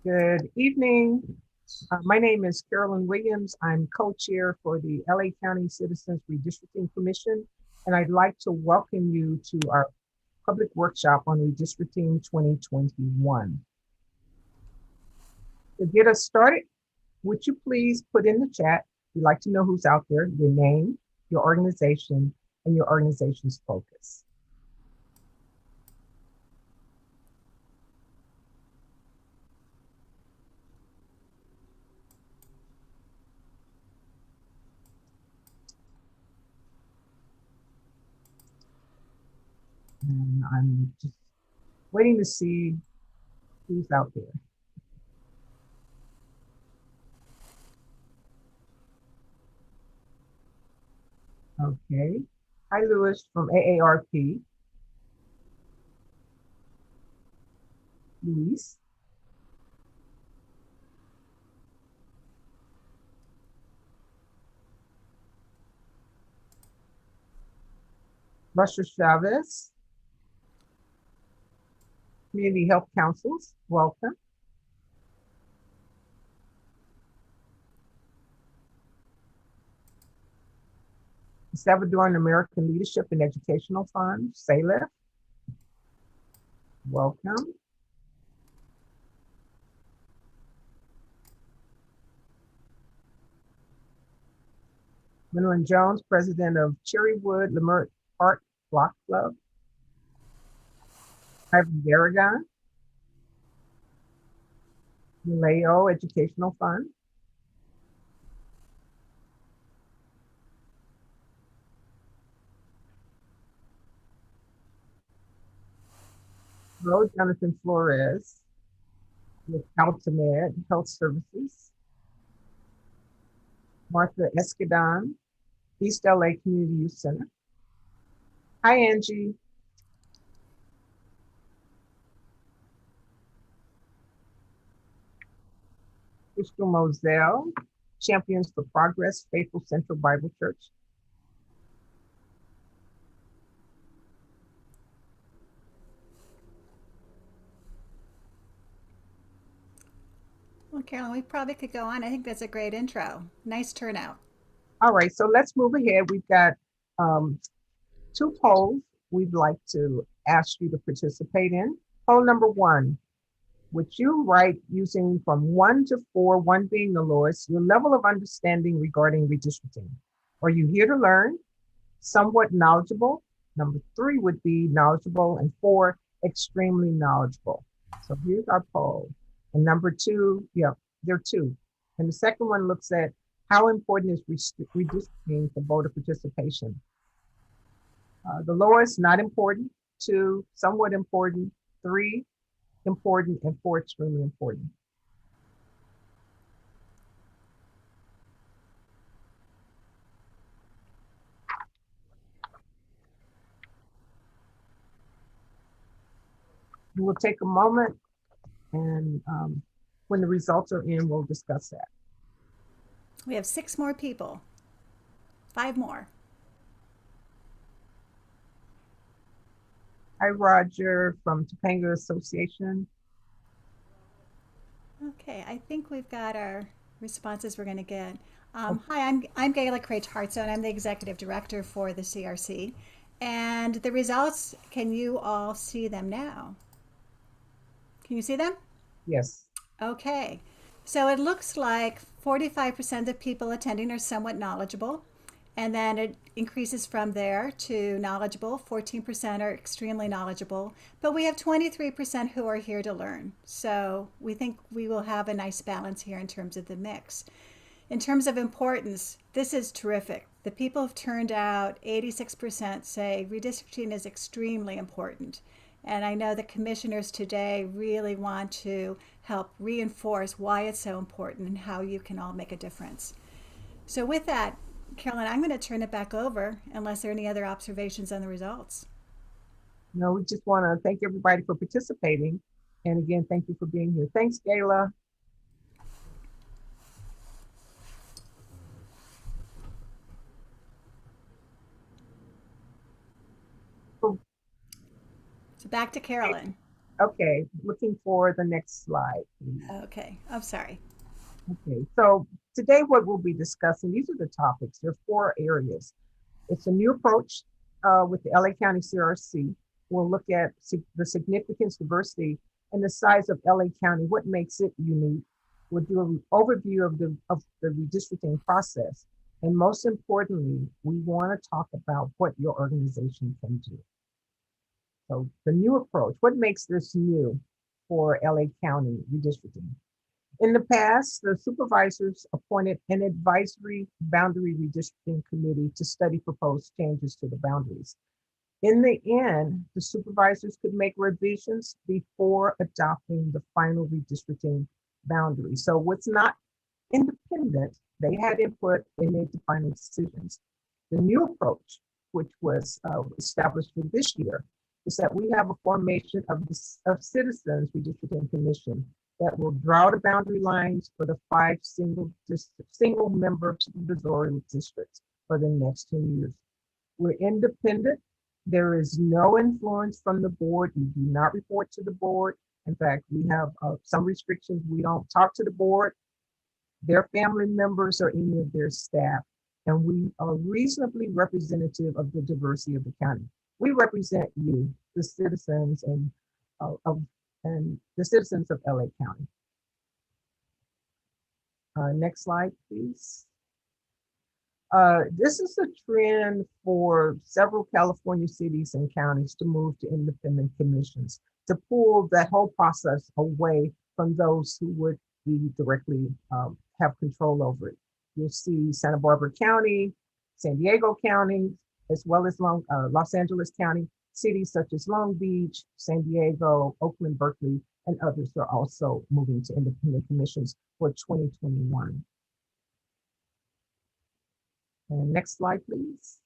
Good evening. My name is Carolyn Williams. I'm co-chair for the LA County Citizens Redistricting Commission, and I'd like to welcome you to our public workshop on Redistricting 2021. To get us started, would you please put in the chat, we'd like to know who's out there, your name, your organization, and your organization's focus. And I'm just waiting to see who's out there. Okay. Hi, Lewis from AARP. Luis. Russia Chavez. Community Health Councils, welcome. Salvadoran American Leadership and Educational Fund, SALEF, welcome. Manuel Jones, President of Cherrywood Lemert Park Block Club. Ivan Garragon, Maleo Educational Fund. Hello, Jonathan Flores with Altamed Health Services. Martha Escadon, East LA Community Youth Center. Hi, Angie. Crystal Moselle, Champions for Progress, Faithful Central Bible Church. Well, Carolyn, we probably could go on. I think that's a great intro. Nice turnout. All right, so let's move ahead. We've got two polls we'd like to ask you to participate in. Poll number one, would you write using from 1 to 4, 1 being the lowest, your level of understanding regarding redistricting? Are you here to learn? Somewhat knowledgeable. Number 3 would be knowledgeable, and 4, extremely knowledgeable. So here's our poll. And number 2, yeah, there are 2. And the second one looks at how important is redistricting for voter participation. The lowest, not important. 2, somewhat important. 3, important, and 4, extremely important. We'll take a moment, and when the results are in, we'll discuss that. We have 6 more people, 5 more. Hi, Roger from Topanga Association. Okay, I think we've got our responses we're going to get. Hi, I'm Gayla Craich Hartzone. I'm the executive director for the CRC. And the results, can you all see them now? Can you see them? Yes. Okay. So it looks like 45% of people attending are somewhat knowledgeable. And then it increases from there to knowledgeable. 14% are extremely knowledgeable. But we have 23% who are here to learn. So we think we will have a nice balance here in terms of the mix. In terms of importance, this is terrific. The people who've turned out, 86% say redistricting is extremely important. And I know the commissioners today really want to help reinforce why it's so important and how you can all make a difference. So with that, Carolyn, I'm going to turn it back over unless there are any other observations on the results. No, we just want to thank everybody for participating. And again, thank you for being here. Thanks, Gayla. So back to Carolyn. Okay, looking for the next slide, please. Okay, I'm sorry. Okay, so today what we'll be discussing, these are the topics. There are four areas. It's a new approach with the LA County CRC. We'll look at the significance, diversity, and the size of LA County, what makes it unique. We'll do an overview of the redistricting process. And most importantly, we want to talk about what your organization can do. So the new approach, what makes this new for LA County redistricting? In the past, the supervisors appointed an advisory boundary redistricting committee to study proposed changes to the boundaries. In the end, the supervisors could make revisions before adopting the final redistricting boundary. So what's not independent, they had input, they made the final decisions. The new approach, which was established for this year, is that we have a formation of citizens redistricting commission that will draw the boundary lines for the 5 single member supervisorial districts for the next 10 years. We're independent. There is no influence from the board. We do not report to the board. In fact, we have some restrictions. We don't talk to the board, their family members, or any of their staff. And we are reasonably representative of the diversity of the county. We represent you, the citizens, and the citizens of LA County. Next slide, please. This is a trend for several California cities and counties to move to independent commissions, to pull that whole process away from those who would be directly have control over it. You'll see Santa Barbara County, San Diego County, as well as Los Angeles County. Cities such as Long Beach, San Diego, Oakland, Berkeley, and others are also moving to independent commissions for 2021. And next slide, please.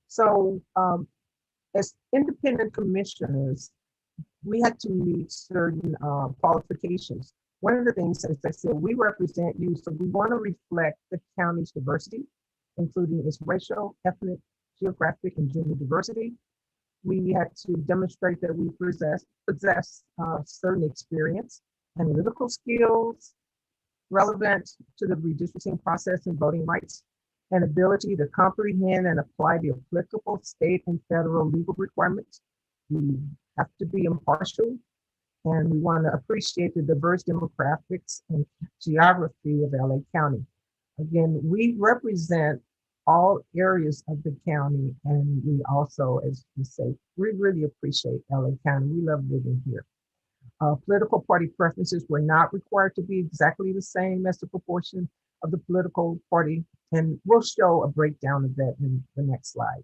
So as independent commissioners, we had to meet certain qualifications. One of the things, as I said, we represent you, so we want to reflect the county's diversity, including its racial, ethnic, geographic, and gender diversity. We had to demonstrate that we possess certain experience, analytical skills, relevant to the redistricting process and voting rights, and ability to comprehend and apply the applicable state and federal legal requirements. We have to be impartial, and we want to appreciate the diverse demographics and geography of LA County. Again, we represent all areas of the county, and we also, as we say, we really appreciate LA County. We love living here. Political party preferences were not required to be exactly the same as the proportion of the political party, and we'll show a breakdown of that in the next slide.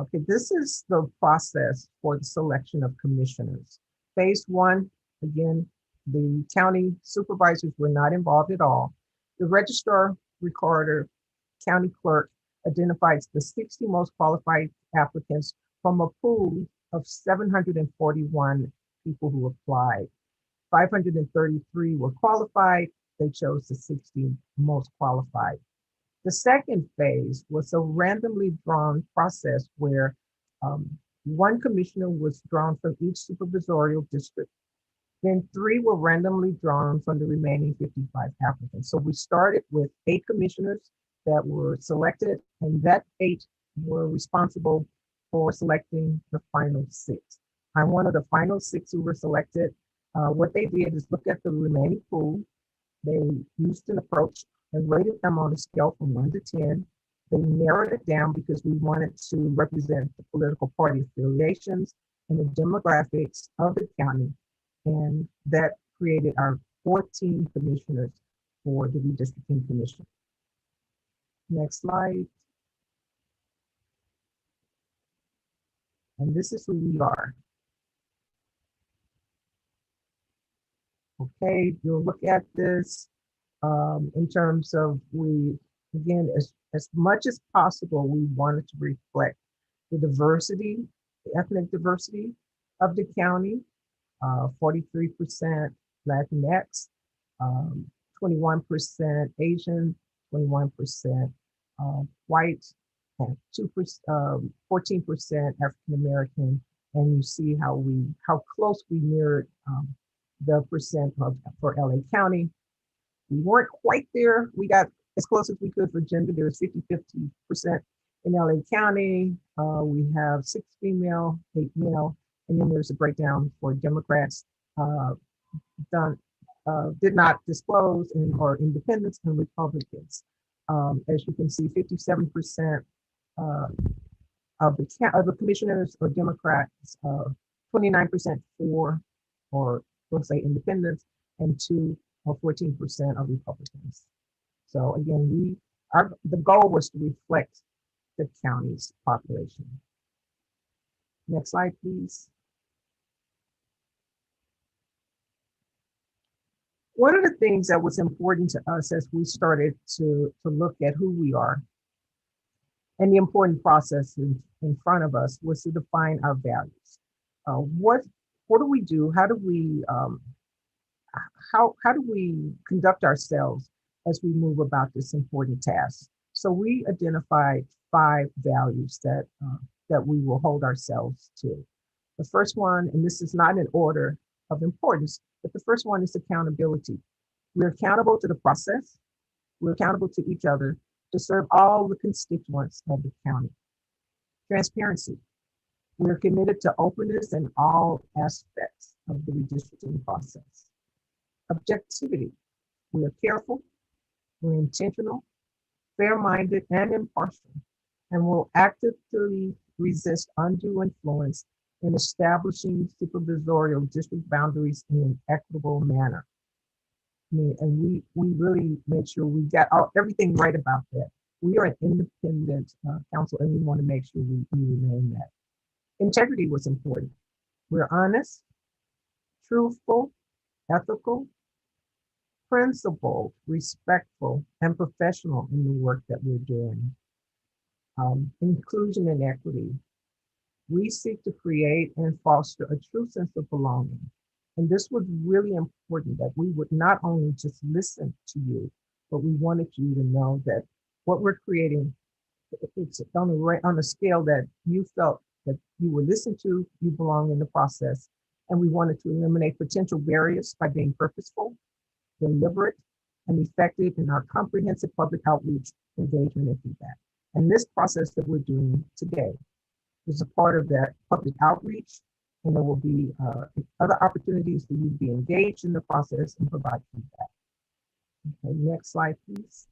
Okay, this is the process for the selection of commissioners. Phase 1, again, the county supervisors were not involved at all. The registrar, recorder, county clerk identifies the 60 most qualified applicants from a pool of 741 people who applied. 533 were qualified. They chose the 60 most qualified. The second phase was a randomly drawn process where one commissioner was drawn from each supervisorial district. Then 3 were randomly drawn from the remaining 55 applicants. So we started with 8 commissioners that were selected, and that 8 were responsible for selecting the final 6. I'm one of the final 6 who were selected. What they did is look at the remaining pool. They used an approach and rated them on a scale from 1 to 10. They narrowed it down because we wanted to represent the political party affiliations and the demographics of the county. And that created our 14 commissioners for the redistricting commission. Next slide. And this is who we are. Okay, you'll look at this in terms of again, as much as possible, we wanted to reflect the diversity, the ethnic diversity of the county. 43% Latinx, 21% Asian, 21% white, and 14% African American, and you see how close we mirrored the percent for LA County. We weren't quite there. We got as close as we could for gender. There was 50% in LA County. We have 6 female, 8 male, and then there's a breakdown for Democrats did not disclose, or independents and Republicans. As you can see, 57% of the commissioners are Democrats, 29% for, or let's say independents, and 2 or 14% of Republicans. So again, the goal was to reflect the county's population. Next slide, please. One of the things that was important to us as we started to look at who we are and the important process in front of us was to define our values. What do we do? How do we conduct ourselves as we move about this important task? So we identified 5 values that we will hold ourselves to. The first one, and this is not in order of importance, but the first one is accountability. We're accountable to the process. We're accountable to each other to serve all the constituents of the county. Transparency. We're committed to openness in all aspects of the redistricting process. Objectivity. We are careful, we're intentional, fair-minded, and impartial, and will actively resist undue influence in establishing supervisorial district boundaries in an equitable manner. And we really made sure we got everything right about that. We are an independent council, and we want to make sure we remain that. Integrity was important. We're honest, truthful, ethical, principled, respectful, and professional in the work that we're doing. Inclusion and equity. We seek to create and foster a true sense of belonging. And this was really important, that we would not only just listen to you, but we wanted you to know that what we're creating, it's on a scale that you felt that you were listened to, you belong in the process. And we wanted to eliminate potential barriers by being purposeful, deliberate, and effective in our comprehensive public outreach, engagement, and feedback. And this process that we're doing today is a part of that public outreach, and there will be other opportunities for you to be engaged in the process and provide feedback. Okay, next slide, please.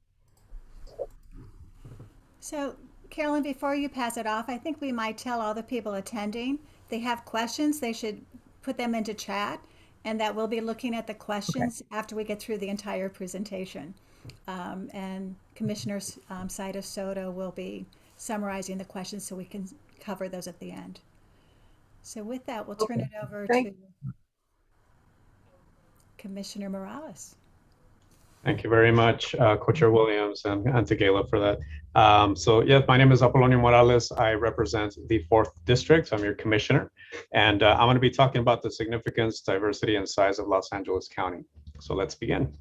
So, Carolyn, before you pass it off, I think we might tell all the people attending, they have questions, they should put them into chat, and that we'll be looking at the questions after we get through the entire presentation. And Commissioner Saida Soto will be summarizing the questions so we can cover those at the end. So with that, we'll turn it over to Commissioner Morales. Thank you very much, Co-Chair Williams and Antigala for that. So yes, my name is Apolonio Morales. I represent the 4th District. I'm your commissioner. And I'm going to be talking about the significance, diversity, and size of Los Angeles County. So let's begin.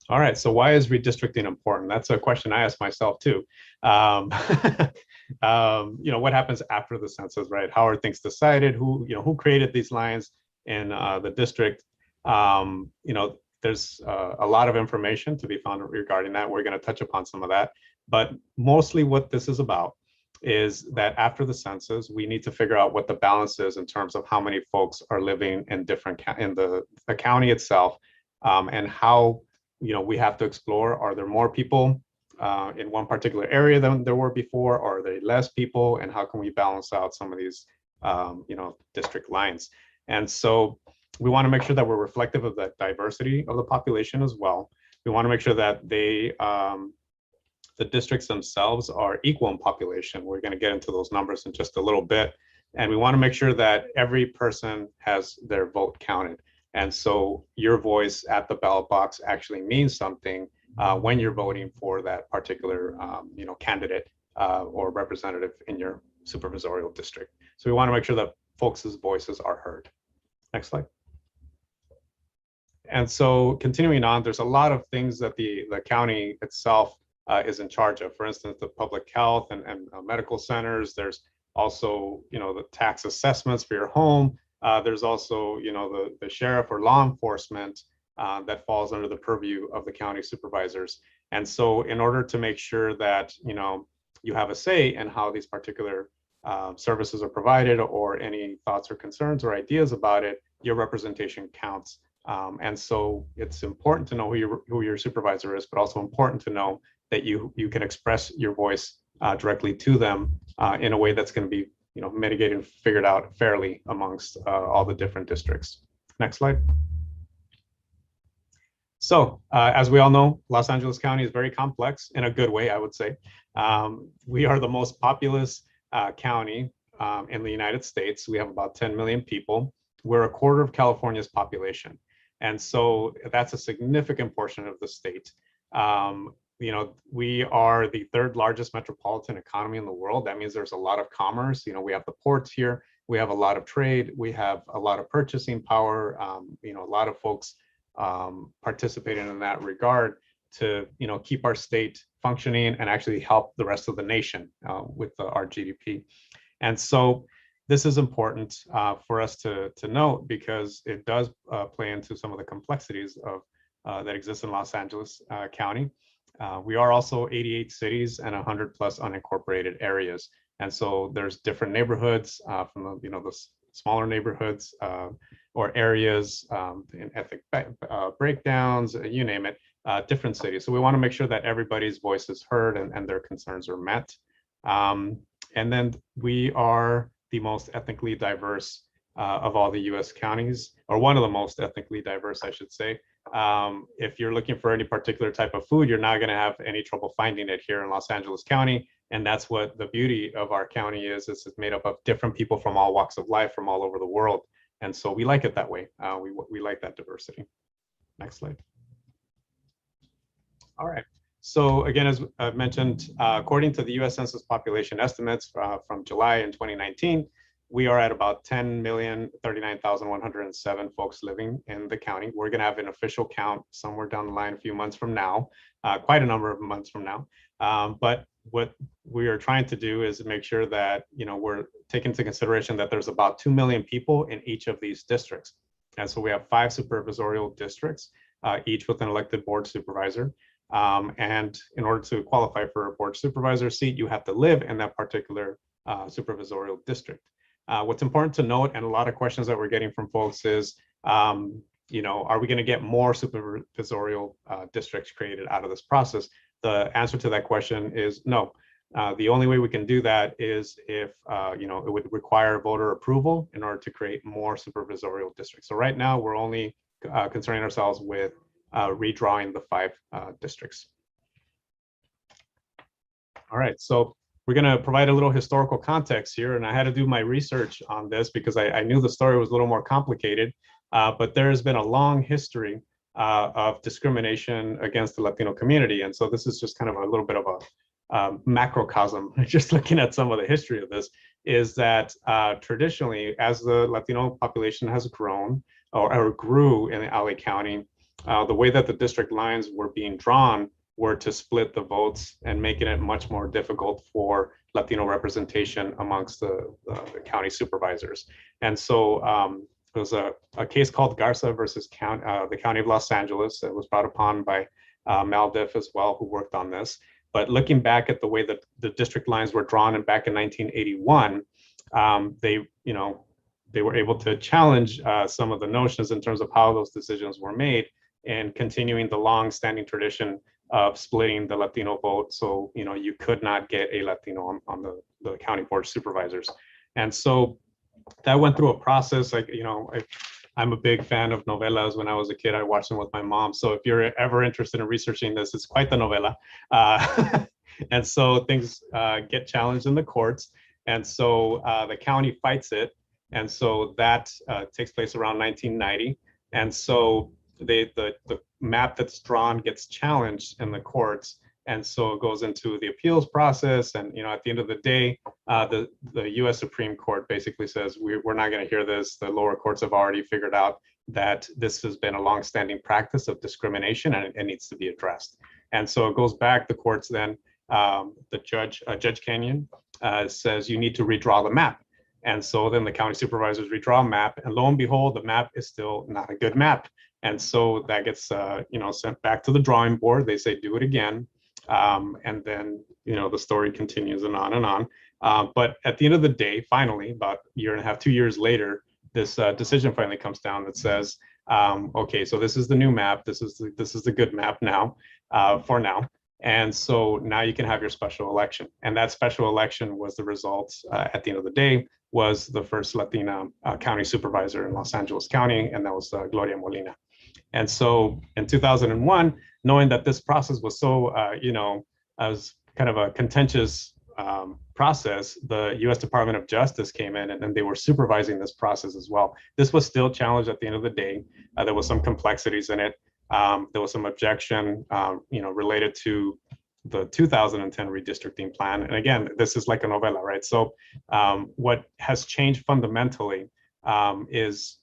All right, so why is redistricting important? That's a question I ask myself too. What happens after the census, right? How are things decided? Who created these lines in the district? There's a lot of information to be found regarding that. We're going to touch upon some of that, but mostly what this is about is that after the census, we need to figure out what the balance is in terms of how many folks are living in different in the county itself, and how we have to explore, are there more people in one particular area than there were before, or are there less people, and how can we balance out some of these district lines? And so we want to make sure that we're reflective of the diversity of the population as well. We want to make sure that the districts themselves are equal in population. We're going to get into those numbers in just a little bit. And we want to make sure that every person has their vote counted. And so your voice at the ballot box actually means something when you're voting for that particular candidate or representative in your supervisorial district. So we want to make sure that folks' voices are heard. Next slide. And so continuing on, there's a lot of things that the county itself is in charge of. For instance, the public health and medical centers. There's also, the tax assessments for your home. There's also, the sheriff or law enforcement that falls under the purview of the county supervisors. And so in order to make sure that, you have a say in how these particular services are provided, or any thoughts or concerns or ideas about it, your representation counts. And so it's important to know who your supervisor is, but also important to know that you can express your voice directly to them in a way that's going to be, mitigated and figured out fairly amongst all the different districts. Next slide. So as we all know, Los Angeles County is very complex in a good way, I would say. We are the most populous county in the United States. We have about 10 million people. We're a quarter of California's population. And so that's a significant portion of the state. We are the third largest metropolitan economy in the world. That means there's a lot of commerce. We have the ports here. We have a lot of trade. We have a lot of purchasing power. A lot of folks participating in that regard to keep our state functioning and actually help the rest of the nation with our GDP. And so this is important for us to note, because it does play into some of the complexities of that exist in Los Angeles County. We are also 88 cities and 100 plus unincorporated areas. And so there's different neighborhoods from the smaller neighborhoods or areas, in ethnic breakdowns, you name it, different cities. So we want to make sure that everybody's voice is heard and their concerns are met. And then we are the most ethnically diverse of all the US counties, or one of the most ethnically diverse, I should say. If you're looking for any particular type of food, you're not going to have any trouble finding it here in Los Angeles County. And that's what the beauty of our county is. It's made up of different people from all walks of life, from all over the world. And so we like it that way. We like that diversity. Next slide. All right. So again, as I've mentioned, according to the US Census population estimates from July in 2019, we are at about 10,039,107 folks living in the county. We're going to have an official count somewhere down the line, a few months from now, quite a number of months from now. But what we are trying to do is make sure that we're taking into consideration that there's about 2 million people in each of these districts. And so we have 5 supervisorial districts, each with an elected board supervisor. And in order to qualify for a board supervisor seat, you have to live in that particular supervisorial district. What's important to note, and a lot of questions that we're getting from folks is, are we going to get more supervisorial districts created out of this process? The answer to that question is no. The only way we can do that is if, it would require voter approval in order to create more supervisorial districts. So right now, we're only concerning ourselves with redrawing the 5 districts. All right, so we're going to provide a little historical context here, and I had to do my research on this because I knew the story was a little more complicated, but there has been a long history of discrimination against the Latino community. And so this is just kind of a little bit of a macrocosm, just looking at some of the history of this, is that traditionally, as the Latino population has grown or grew in LA County, the way that the district lines were being drawn were to split the votes and making it much more difficult for Latino representation amongst the county supervisors. And so there was a case called Garza versus the County of Los Angeles that was brought upon by Maldiff as well, who worked on this. But looking back at the way that the district lines were drawn and back in 1981, they were able to challenge some of the notions in terms of how those decisions were made, and continuing the long-standing tradition of splitting the Latino vote. So, you could not get a Latino on the county board of supervisors. And so that went through a process. I'm a big fan of novelas. When I was a kid, I watched them with my mom. So if you're ever interested in researching this, it's quite the novela. And so things get challenged in the courts. And so the county fights it. And so that takes place around 1990. And so the map that's drawn gets challenged in the courts, and so it goes into the appeals process. And at the end of the day, the U.S. Supreme Court basically says we're not going to hear this. The lower courts have already figured out that this has been a longstanding practice of discrimination, and it needs to be addressed. And so it goes back, the courts then, Judge Kenyon says you need to redraw the map. And so then the county supervisors redraw a map, and lo and behold, the map is still not a good map. And so that gets sent back to the drawing board. They say do it again, and then the story continues and on and on. But at the end of the day, finally, about a year and a half, 2 years later, this decision finally comes down that says, okay, so this is the new map. This is the good map now, for now. And so now you can have your special election. And that special election was the result, at the end of the day, was the first Latina county supervisor in Los Angeles County, and that was Gloria Molina. And so in 2001, knowing that this process was so, as kind of a contentious process, the U.S. Department of Justice came in, and they were supervising this process as well. This was still challenged at the end of the day. There was some complexities in it. There was some objection, related to the 2010 redistricting plan. And again, this is like a novella, right? So what has changed fundamentally is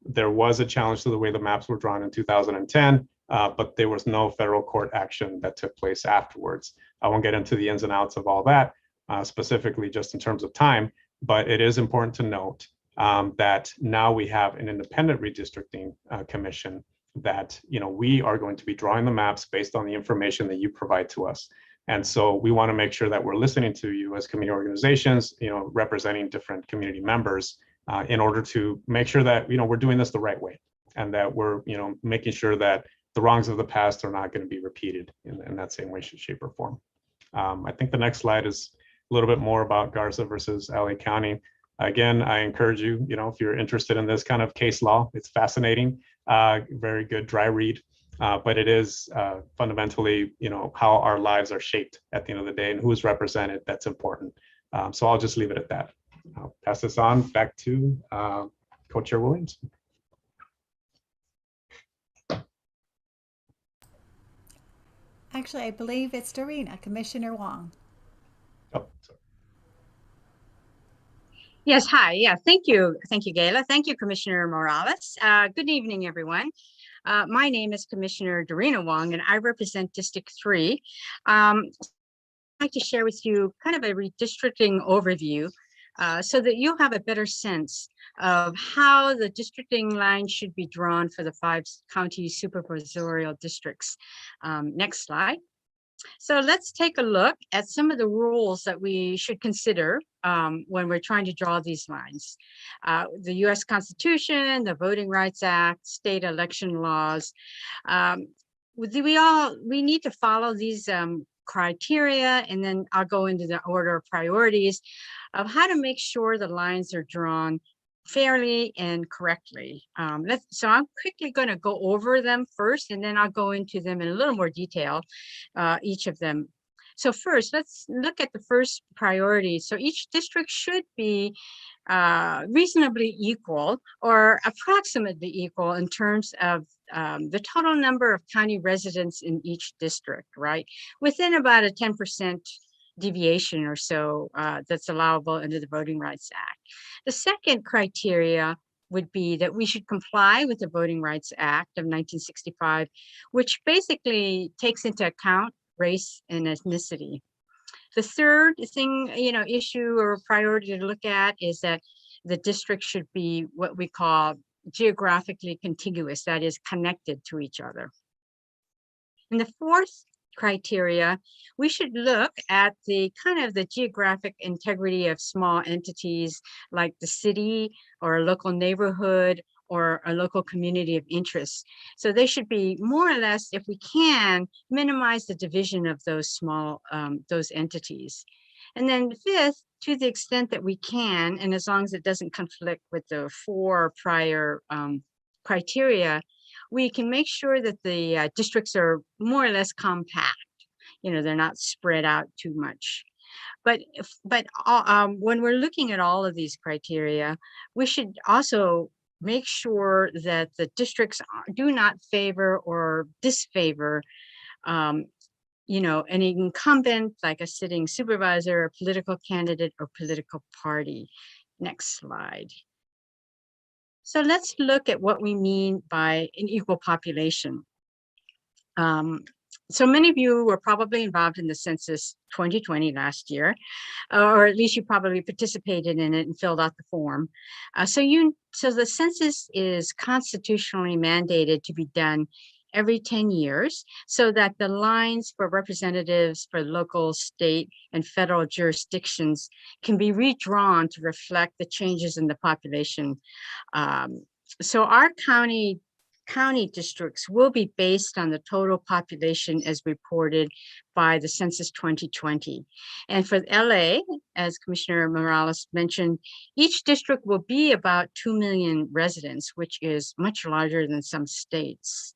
there was a challenge to the way the maps were drawn in 2010, but there was no federal court action that took place afterwards. I won't get into the ins and outs of all that, specifically just in terms of time, but it is important to note that now we have an independent redistricting commission that we are going to be drawing the maps based on the information that you provide to us. And so we want to make sure that we're listening to you as community organizations, representing different community members, in order to make sure that we're doing this the right way, and that we're making sure that the wrongs of the past are not going to be repeated in that same way, shape, or form. I think the next slide is a little bit more about Garza versus LA County. Again, I encourage you, if you're interested in this kind of case law, it's fascinating, very good dry read, but it is fundamentally, how our lives are shaped at the end of the day and who's represented. That's important. So I'll just leave it at that. I'll pass this on back to Co-Chair Williams. Actually, I believe it's Dorina, Commissioner Wong. Oh, sorry. Yes, hi. Yeah, thank you. Thank you, Gayla. Thank you, Commissioner Morales. Good evening, everyone. My name is Commissioner Dorina Wong, and I represent District 3. I'd like to share with you kind of a redistricting overview so that you'll have a better sense of how the districting line should be drawn for the 5 county supervisorial districts. Next slide. So let's take a look at some of the rules that we should consider when we're trying to draw these lines. The U.S. Constitution, the Voting Rights Act, state election laws. We need to follow these criteria, and then I'll go into the order of priorities of how to make sure the lines are drawn fairly and correctly. So I'm quickly going to go over them first, and then I'll go into them in a little more detail, each of them. So first, let's look at the first priority. So each district should be reasonably equal or approximately equal in terms of the total number of county residents in each district, right? Within about a 10% deviation or so that's allowable under the Voting Rights Act. The second criteria would be that we should comply with the Voting Rights Act of 1965, which basically takes into account race and ethnicity. The third thing, issue or priority to look at is that the district should be what we call geographically contiguous, that is connected to each other. And the fourth criteria, we should look at the kind of the geographic integrity of small entities like the city or a local neighborhood or a local community of interest. So they should be more or less, if we can, minimize the division of those small, those entities. And then fifth, to the extent that we can, and as long as it doesn't conflict with the 4 prior criteria, we can make sure that the districts are more or less compact. They're not spread out too much. But when we're looking at all of these criteria, we should also make sure that the districts do not favor or disfavor an incumbent, like a sitting supervisor, a political candidate, or political party. Next slide. So let's look at what we mean by an equal population. So many of you were probably involved in the census 2020 last year, or at least you probably participated in it and filled out the form. So the census is constitutionally mandated to be done every 10 years so that the lines for representatives for local, state, and federal jurisdictions can be redrawn to reflect the changes in the population. So our county districts will be based on the total population as reported by the Census 2020. And for LA, as Commissioner Morales mentioned, each district will be about 2 million residents, which is much larger than some states.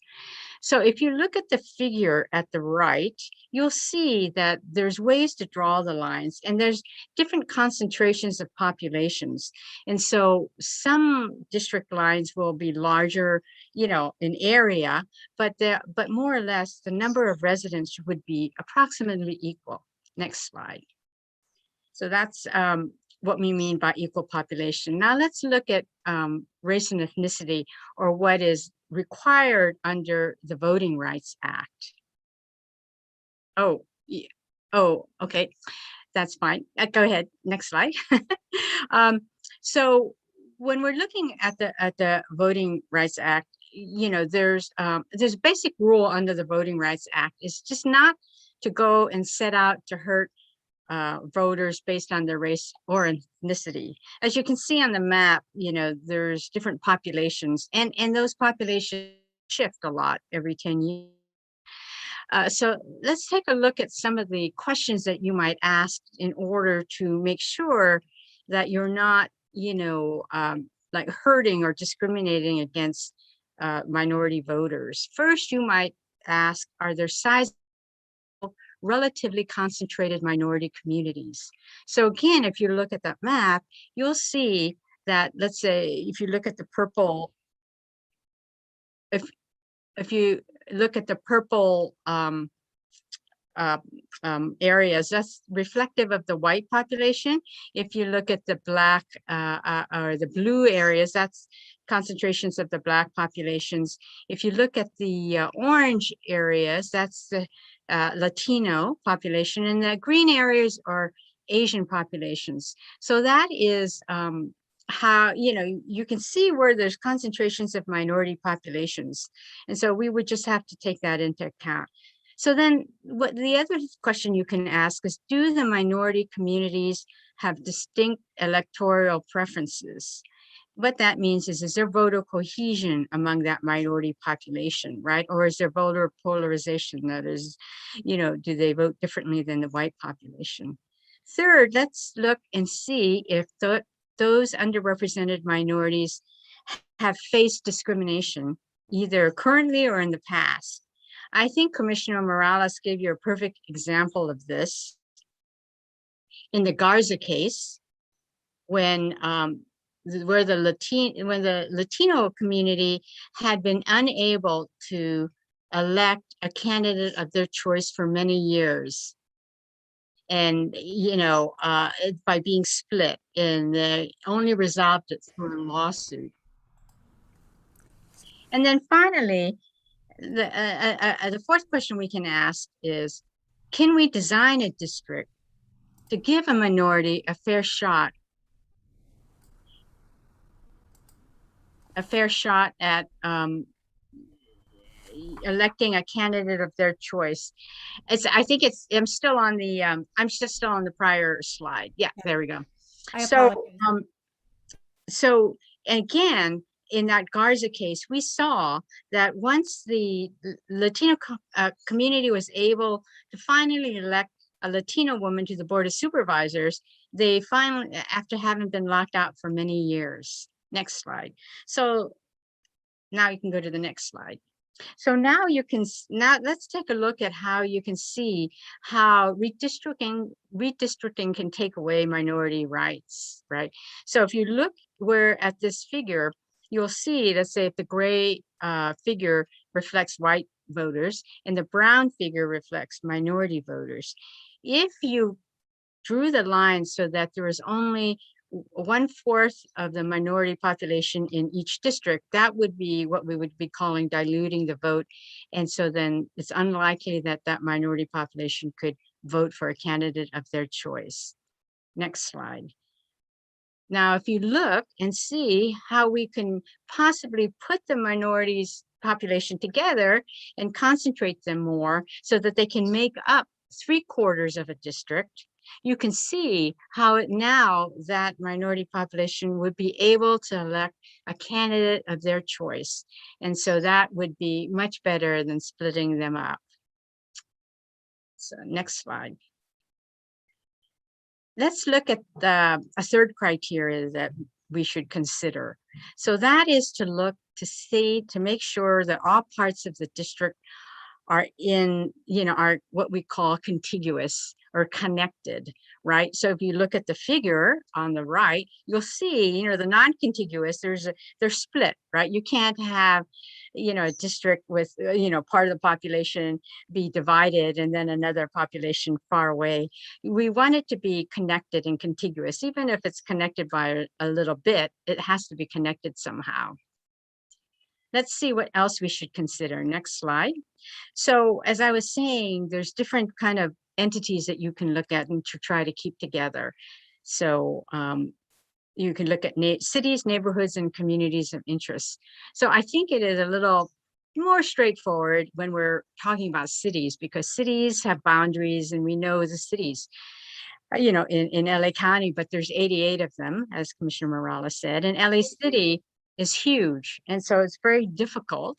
So if you look at the figure at the right, you'll see that there's ways to draw the lines, and there's different concentrations of populations. And so some district lines will be larger, in area, but more or less the number of residents would be approximately equal. Next slide. So that's what we mean by equal population. Now let's look at race and ethnicity, or what is required under the Voting Rights Act. Okay, that's fine. Go ahead, next slide. So when we're looking at the Voting Rights Act, there's a basic rule under the Voting Rights Act is just not to go and set out to hurt voters based on their race or ethnicity. As you can see on the map, there's different populations, and those populations shift a lot every 10 years. So let's take a look at some of the questions that you might ask in order to make sure that you're not, like hurting or discriminating against minority voters. First, you might ask, are there sizable, relatively concentrated minority communities? So again, if you look at that map, you'll see that, let's say, if you look at the purple, if you look at the purple areas, that's reflective of the white population. If you look at the black or the blue areas, that's concentrations of the black populations. If you look at the orange areas, that's the Latino population, and the green areas are Asian populations. So that is how, you can see where there's concentrations of minority populations. And so we would just have to take that into account. So then what the other question you can ask is, do the minority communities have distinct electoral preferences? What that means is there voter cohesion among that minority population, right? Or is there voter polarization? That is, do they vote differently than the white population? Third, let's look and see if those underrepresented minorities have faced discrimination, either currently or in the past. I think Commissioner Morales gave you a perfect example of this in the Garza case, when the Latino community had been unable to elect a candidate of their choice for many years. And, by being split, and they only resolved it through a lawsuit. And then finally, the fourth question we can ask is, can we design a district to give a minority a fair shot at electing a candidate of their choice? I'm just still on the prior slide. Yeah, there we go. So again, in that Garza case, we saw that once the Latino community was able to finally elect a Latino woman to the Board of Supervisors, they finally, after having been locked out for many years. Next slide. So now you can go to the next slide. So now let's take a look at how you can see how redistricting can take away minority rights, right? So if you look at this figure, you'll see, let's say if the gray figure reflects white voters and the brown figure reflects minority voters. If you drew the line so that there was only 1/4 of the minority population in each district, that would be what we would be calling diluting the vote. And so then it's unlikely that that minority population could vote for a candidate of their choice. Next slide. Now, if you look and see how we can possibly put the minorities population together and concentrate them more so that they can make up 3/4 of a district, you can see how now that minority population would be able to elect a candidate of their choice. And so that would be much better than splitting them up. So next slide. Let's look at a third criteria that we should consider. So that is to look to see, to make sure that all parts of the district are in, are what we call contiguous or connected, right? So if you look at the figure on the right, you'll see, the non-contiguous, they're split, right? You can't have, a district with, part of the population be divided and then another population far away. We want it to be connected and contiguous. Even if it's connected by a little bit, it has to be connected somehow. Let's see what else we should consider. Next slide. So as I was saying, there's different kind of entities that you can look at and to try to keep together. So you can look at cities, neighborhoods, and communities of interest. So I think it is a little more straightforward when we're talking about cities, because cities have boundaries, and we know the cities, in LA County, but there's 88 of them, as Commissioner Morales said, and LA City is huge. And so it's very difficult.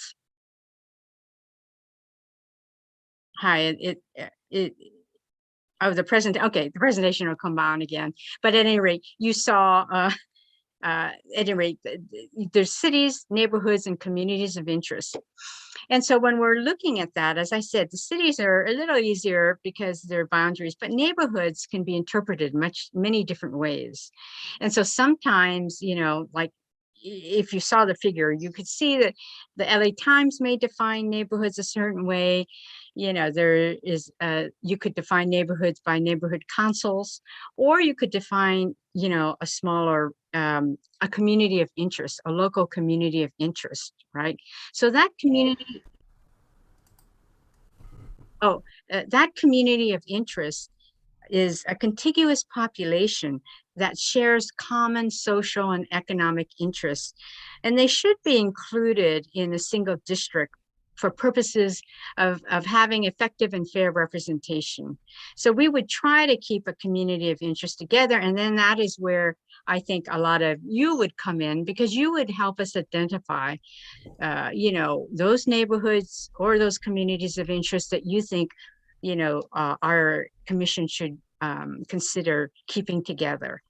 Hi, the presentation will come on again. But at any rate, you saw, at any rate, there's cities, neighborhoods, and communities of interest. And so when we're looking at that, as I said, the cities are a little easier because they're boundaries, but neighborhoods can be interpreted many different ways. And so sometimes, like if you saw the figure, you could see that the LA Times may define neighborhoods a certain way. There is, you could define neighborhoods by neighborhood councils, or you could define, a smaller, a community of interest, a local community of interest, right? So that community, that community of interest is a contiguous population that shares common social and economic interests, and they should be included in a single district for purposes of having effective and fair representation. So we would try to keep a community of interest together, and then that is where I think a lot of you would come in, because you would help us identify, those neighborhoods or those communities of interest that you think, our commission should consider keeping together.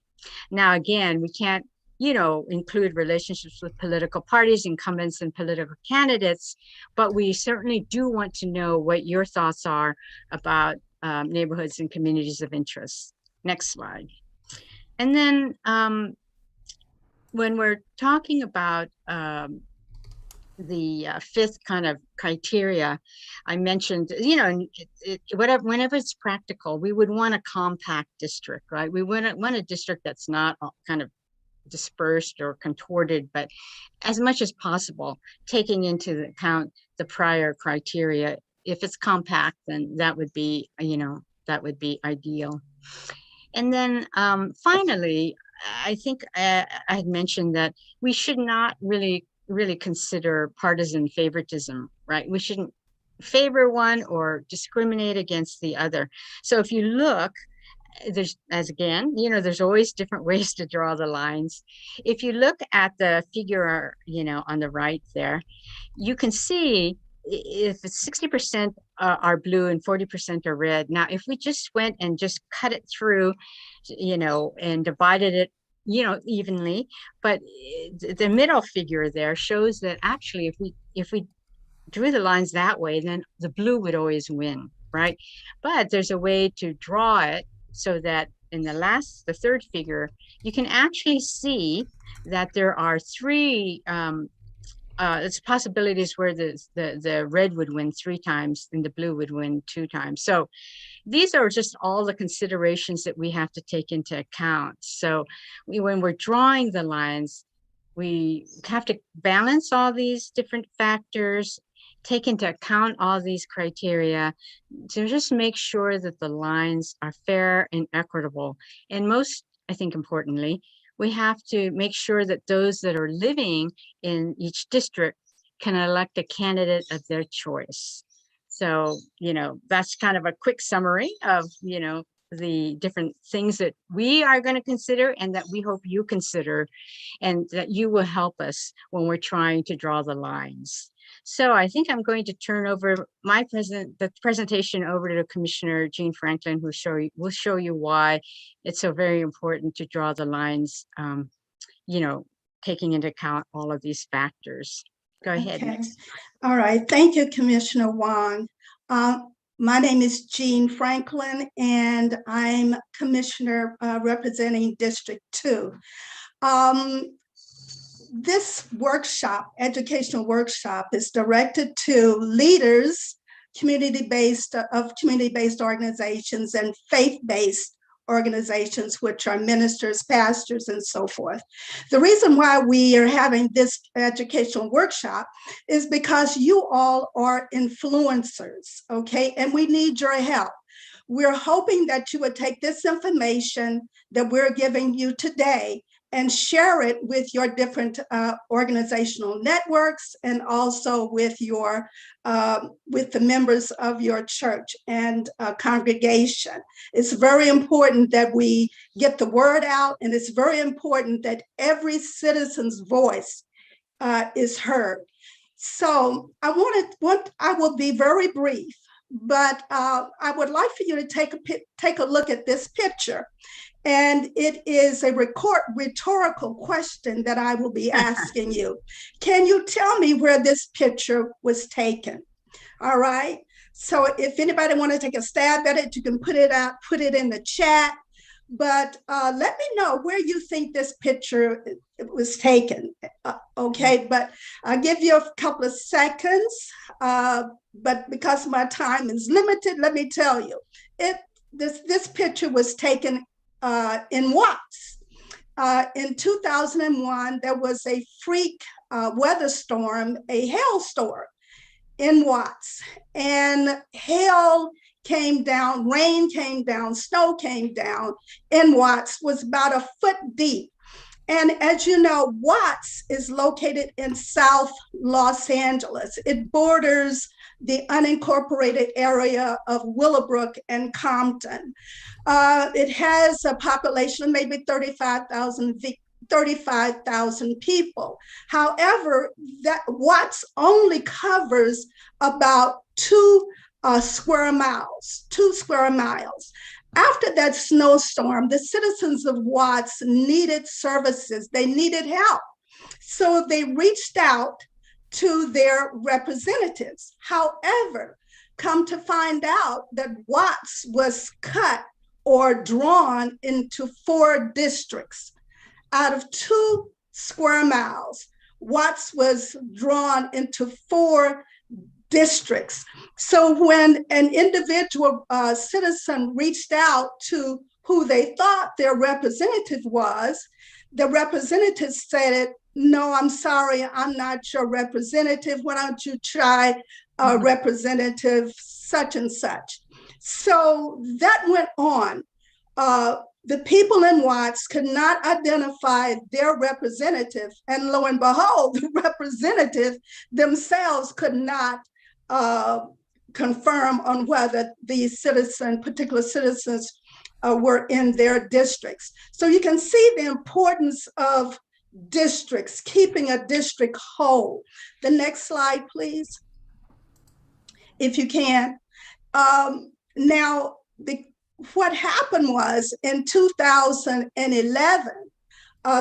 Now, again, we can't, include relationships with political parties, incumbents, and political candidates, but we certainly do want to know what your thoughts are about neighborhoods and communities of interest. Next slide. And then when we're talking about the fifth kind of criteria, I mentioned, whenever it's practical, we would want a compact district, right? We want a district that's not kind of dispersed or contorted, but as much as possible, taking into account the prior criteria. If it's compact, then that would be, that would be ideal. And then finally, I think I had mentioned that we should not really consider partisan favoritism, right? We shouldn't favor one or discriminate against the other. So if you look, there's always different ways to draw the lines. If you look at the figure, on the right there, you can see if it's 60% are blue and 40% are red. Now, if we just went and just cut it through, and divided it, evenly, but the middle figure there shows that actually if we drew the lines that way, then the blue would always win, right? But there's a way to draw it so that in the third figure, you can actually see that there are three it's possibilities where the red would win 3 times and the blue would win 2 times. So these are just all the considerations that we have to take into account. So when we're drawing the lines, we have to balance all these different factors, take into account all these criteria to just make sure that the lines are fair and equitable. And most, I think importantly, we have to make sure that those that are living in each district can elect a candidate of their choice. So, that's kind of a quick summary of, the different things that we are going to consider and that we hope you consider, and that you will help us when we're trying to draw the lines. So I think I'm going to turn over the presentation over to Commissioner Jean Franklin, who will show you why it's so very important to draw the lines, taking into account all of these factors. Go ahead. Okay. Next. All right. Thank you, Commissioner Wong. My name is Jean Franklin, and I'm Commissioner representing District 2. This workshop, educational workshop, is directed to leaders, community-based organizations and faith-based organizations, which are ministers, pastors, and so forth. The reason why we are having this educational workshop is because you all are influencers, okay? And we need your help. We're hoping that you would take this information that we're giving you today and share it with your different organizational networks, and also with your with the members of your church and congregation. It's very important that we get the word out, and it's very important that every citizen's voice is heard. So I will be very brief, but I would like for you to take a look at this picture. And it is a rhetorical question that I will be asking you. Can you tell me where this picture was taken? All right. So if anybody want to take a stab at it, you can put it in the chat. But let me know where you think this picture was taken. Okay, but I'll give you a couple of seconds. But because my time is limited, let me tell you, this picture was taken in Watts. In 2001, there was a freak weather storm, a hailstorm in Watts, and hail came down, rain came down, snow came down in Watts, was about a foot deep. And as you know, Watts is located in South Los Angeles. It borders the unincorporated area of Willowbrook and Compton. It has a population of maybe 35,000 people. However, that Watts only covers about 2 square miles. After that snowstorm, the citizens of Watts needed services. They needed help. So they reached out to their representatives. However, come to find out that Watts was cut or drawn into 4 districts. Out of 2 square miles, Watts was drawn into 4 districts. So when an individual citizen reached out to who they thought their representative was, the representative said, "No, I'm sorry, I'm not your representative. Why don't you try representative such and such?" So that went on. The people in Watts could not identify their representative, and lo and behold, the representative themselves could not confirm on whether the particular citizens were in their districts. So you can see the importance of districts, keeping a district whole. The next slide, please, if you can. Now, what happened was in 2011,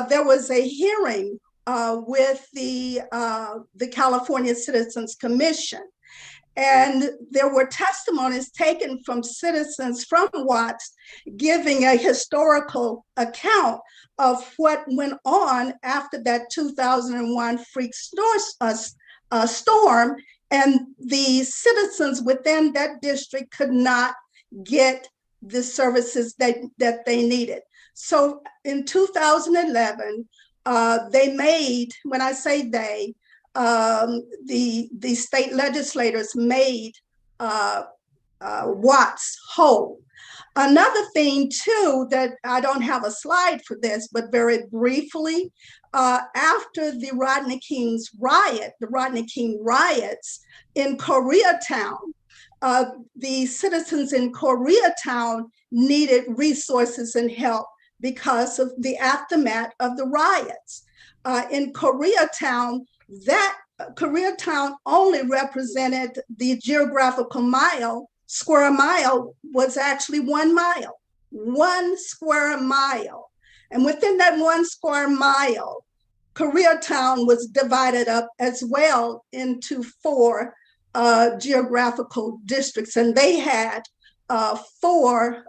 there was a hearing with the California Citizens Commission. And there were testimonies taken from citizens from Watts giving a historical account of what went on after that 2001 freak storm. And the citizens within that district could not get the services that they needed. So in 2011, they made, when I say they, the state legislators made Watts whole. Another thing too, that I don't have a slide for this, but very briefly, after the Rodney King riots in Koreatown, the citizens in Koreatown needed resources and help because of the aftermath of the riots. In Koreatown, Koreatown only represented the geographical square mile was actually 1 mile, 1 square mile. And within that 1 square mile, Koreatown was divided up as well into 4 geographical districts, and they had 4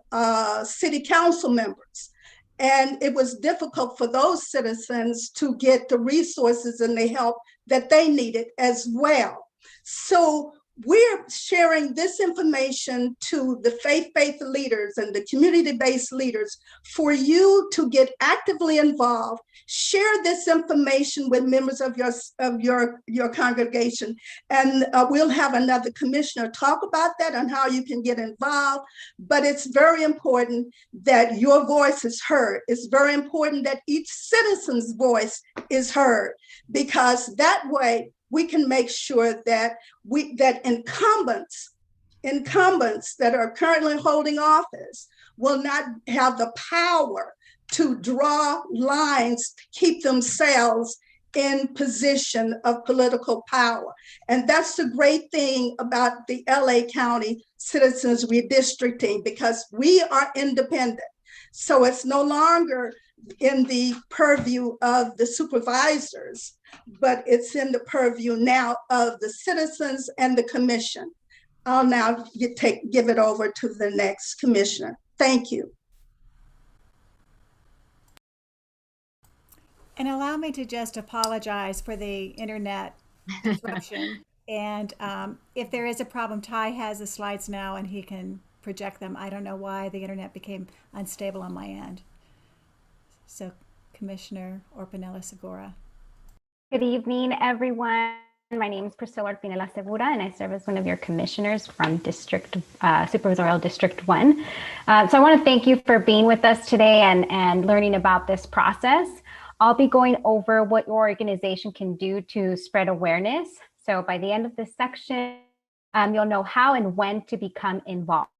city council members. And it was difficult for those citizens to get the resources and the help that they needed as well. So we're sharing this information to the faith-based leaders and the community-based leaders for you to get actively involved. Share this information with members of your congregation, and we'll have another commissioner talk about that and how you can get involved. But it's very important that your voice is heard. It's very important that each citizen's voice is heard, because that way we can make sure that incumbents that are currently holding office will not have the power to draw lines to keep themselves in position of political power. And that's the great thing about the LA County Citizens Redistricting, because we are independent. So it's no longer in the purview of the supervisors, but it's in the purview now of the citizens and the commission. I'll now give it over to the next commissioner. Thank you. And allow me to just apologize for the internet disruption. And if there is a problem, Ty has the slides now and he can project them. I don't know why the internet became unstable on my end. So Commissioner Orpinella Segura. Good evening, everyone. My name is Priscilla Orpinella Segura, and I serve as one of your commissioners from Supervisorial District 1. So I want to thank you for being with us today and learning about this process. I'll be going over what your organization can do to spread awareness. So by the end of this section, you'll know how and when to become involved.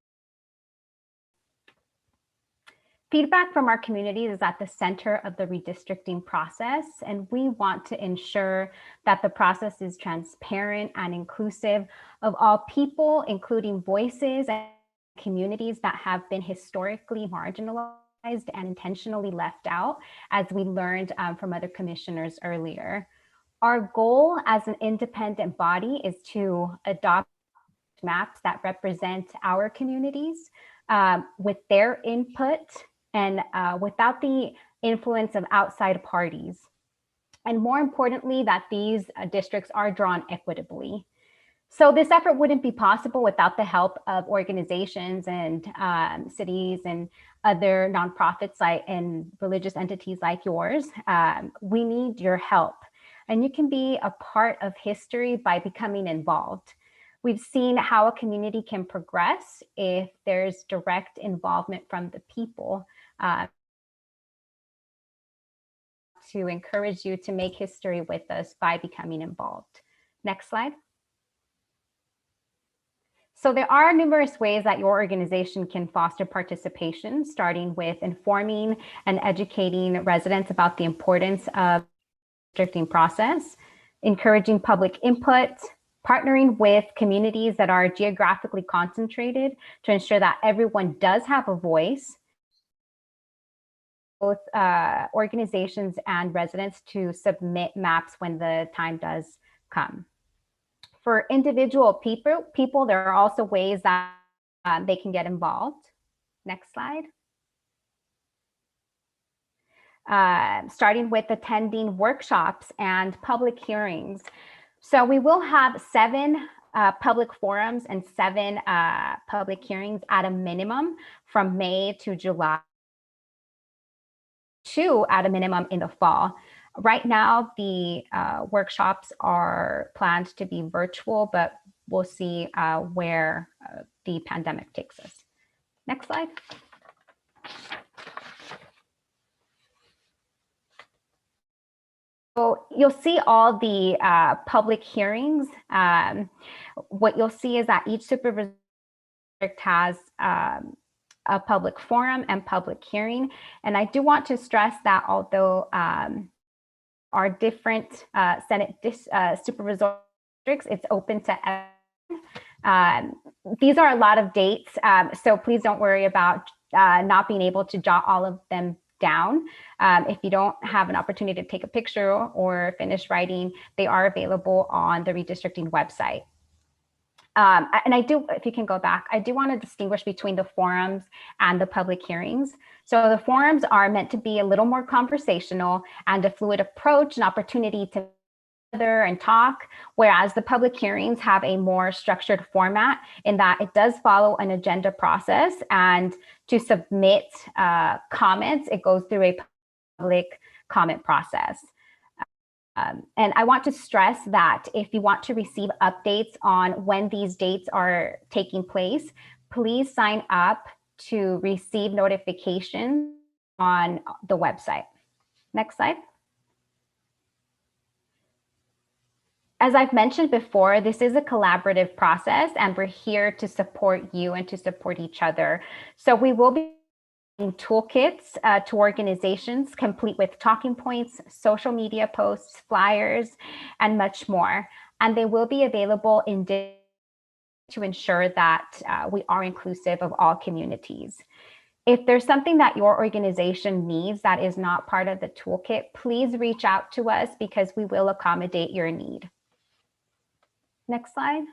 Feedback from our communities is at the center of the redistricting process, and we want to ensure that the process is transparent and inclusive of all people, including voices and communities that have been historically marginalized and intentionally left out, as we learned from other commissioners earlier. Our goal as an independent body is to adopt maps that represent our communities with their input and without the influence of outside parties. And more importantly, that these districts are drawn equitably. So this effort wouldn't be possible without the help of organizations and cities and other nonprofits and religious entities like yours. We need your help. And you can be a part of history by becoming involved. We've seen how a community can progress if there's direct involvement from the people. To encourage you to make history with us by becoming involved. Next slide. So there are numerous ways that your organization can foster participation, starting with informing and educating residents about the importance of the redistricting process, encouraging public input, partnering with communities that are geographically concentrated to ensure that everyone does have a voice, both organizations and residents to submit maps when the time does come. For individual people, there are also ways that they can get involved. Next slide. Starting with attending workshops and public hearings. So we will have 7 public forums and 7 public hearings at a minimum from May to July, 2 at a minimum in the fall. Right now, the workshops are planned to be virtual, but we'll see where the pandemic takes us. Next slide. So you'll see all the public hearings. What you'll see is that each supervisor has a public forum and public hearing. And I do want to stress that although our different Senate supervisorial districts, it's open to everyone. These are a lot of dates, so please don't worry about not being able to jot all of them down. If you don't have an opportunity to take a picture or finish writing, they are available on the redistricting website. And I do, if you can go back, I do want to distinguish between the forums and the public hearings. So the forums are meant to be a little more conversational and a fluid approach, an opportunity to together and talk, whereas the public hearings have a more structured format in that it does follow an agenda process, and to submit comments, it goes through a public comment process. And I want to stress that if you want to receive updates on when these dates are taking place, please sign up to receive notifications on the website. Next slide. As I've mentioned before, this is a collaborative process, and we're here to support you and to support each other. So we will be toolkits to organizations complete with talking points, social media posts, flyers, and much more. And they will be available in to ensure that we are inclusive of all communities. If there's something that your organization needs that is not part of the toolkit, please reach out to us because we will accommodate your need. Next slide.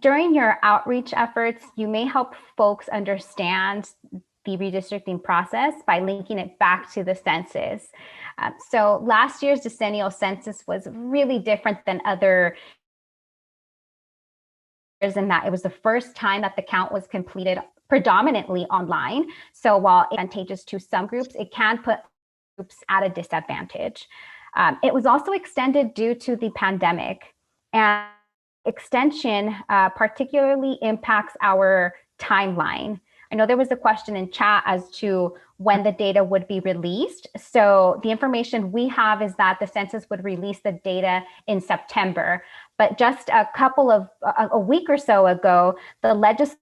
During your outreach efforts, you may help folks understand the redistricting process by linking it back to the census. So last year's decennial census was really different than other years in that it was the first time that the count was completed predominantly online. So while advantageous to some groups, it can put groups at a disadvantage. It was also extended due to the pandemic, and extension particularly impacts our timeline. I know there was a question in chat as to when the data would be released. So the information we have is that the census would release the data in September, but just a week or so ago, the legislature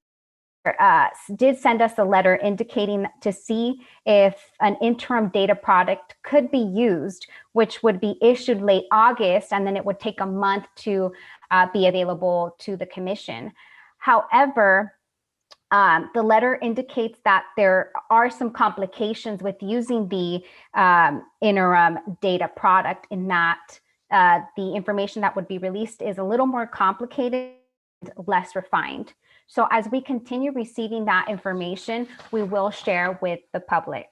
did send us a letter indicating to see if an interim data product could be used, which would be issued late August, and then it would take a month to be available to the commission. However, the letter indicates that there are some complications with using the interim data product, in that the information that would be released is a little more complicated and less refined. So as we continue receiving that information, we will share with the public.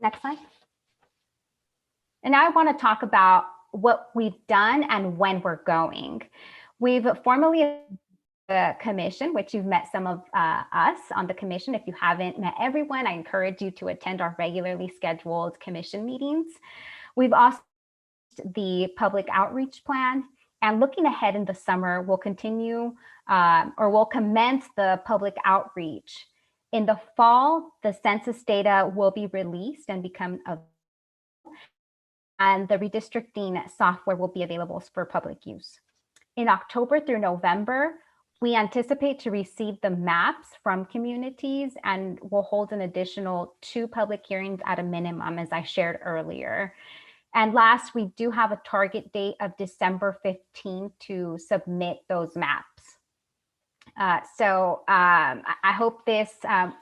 Next slide. And now I want to talk about what we've done and when we're going. We've formally the commission, which you've met some of us on the commission. If you haven't met everyone, I encourage you to attend our regularly scheduled commission meetings. We've also the public outreach plan, and looking ahead in the summer, we'll continue we'll commence the public outreach. In the fall, the census data will be released and become available, and the redistricting software will be available for public use. In October through November, we anticipate to receive the maps from communities, and we'll hold an additional 2 public hearings at a minimum, as I shared earlier. And last, we do have a target date of December 15th to submit those maps. So I hope this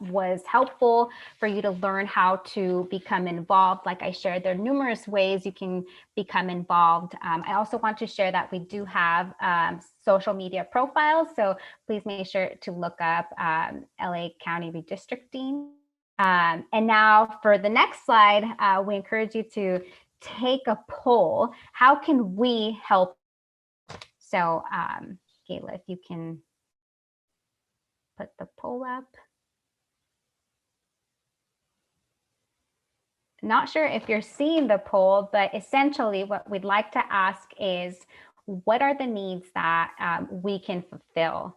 was helpful for you to learn how to become involved. Like I shared, there are numerous ways you can become involved. I also want to share that we do have social media profiles, so please make sure to look up LA County Redistricting. And now for the next slide, we encourage you to take a poll. How can we help So Gayla, if you can put the poll up. Not sure if you're seeing the poll, but essentially what we'd like to ask is, what are the needs that we can fulfill?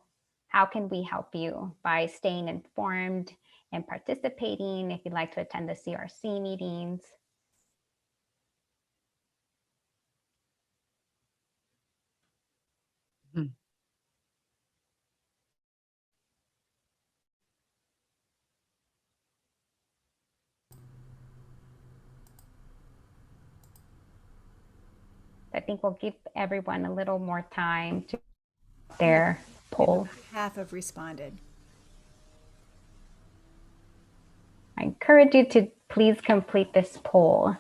How can we help you by staying informed and participating if you'd like to attend the CRC meetings? I think we'll give everyone a little more time to their poll. Half have responded. I encourage you to please complete this poll.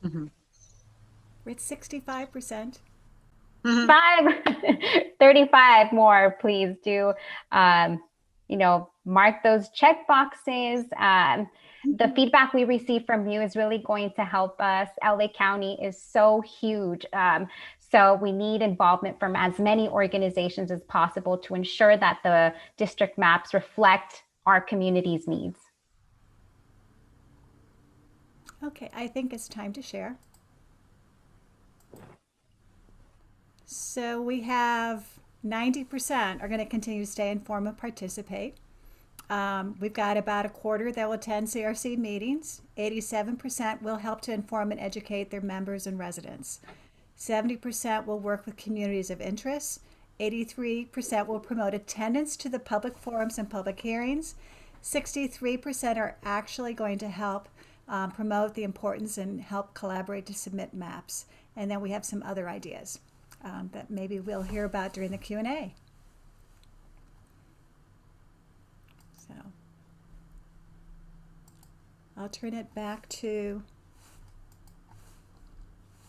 We're at 65%. 35 more, please do, mark those check boxes. The feedback we receive from you is really going to help us. LA County is so huge. So we need involvement from as many organizations as possible to ensure that the district maps reflect our community's needs. Okay, I think it's time to share. So we have 90% are going to continue to stay informed and participate. We've got about a quarter that will attend CRC meetings. 87% will help to inform and educate their members and residents. 70% will work with communities of interest. 83% will promote attendance to the public forums and public hearings. 63% are actually going to help promote the importance and help collaborate to submit maps. And then we have some other ideas that maybe we'll hear about during the Q&A. So I'll turn it back to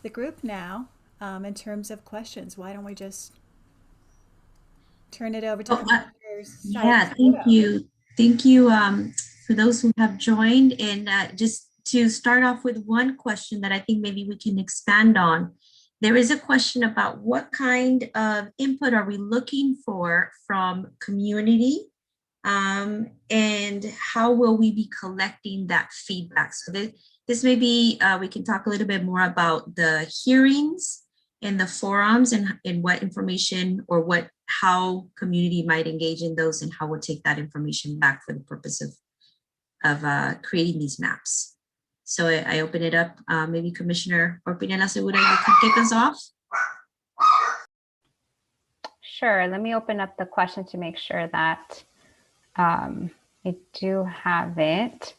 the group now in terms of questions. Why don't we just turn it over to yeah, thank you. Thank you for those who have joined. And just to start off with one question that I think maybe we can expand on. There is a question about what kind of input are we looking for from community, and how will we be collecting that feedback? So this may be, we can talk a little bit more about the hearings and the forums and what information or how community might engage in those, and how we'll take that information back for the purpose of creating these maps. So I open it up. Maybe Commissioner Orpinela Segura, you can kick us off. Sure. Let me open up the question to make sure that I do have it.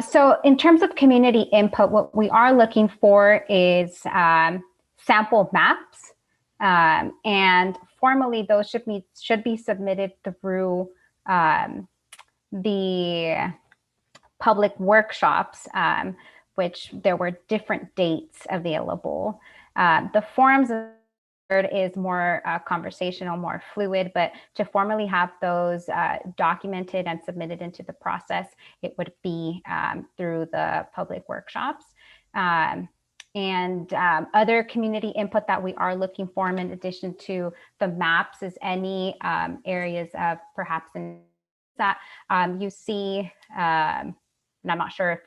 So in terms of community input, what we are looking for is sample maps, and formally those should be submitted through the public workshops, which there were different dates available. The forums is more conversational, more fluid, but to formally have those documented and submitted into the process, it would be through the public workshops. And other community input that we are looking for in addition to the maps is any areas of perhaps that you see, and I'm not sure if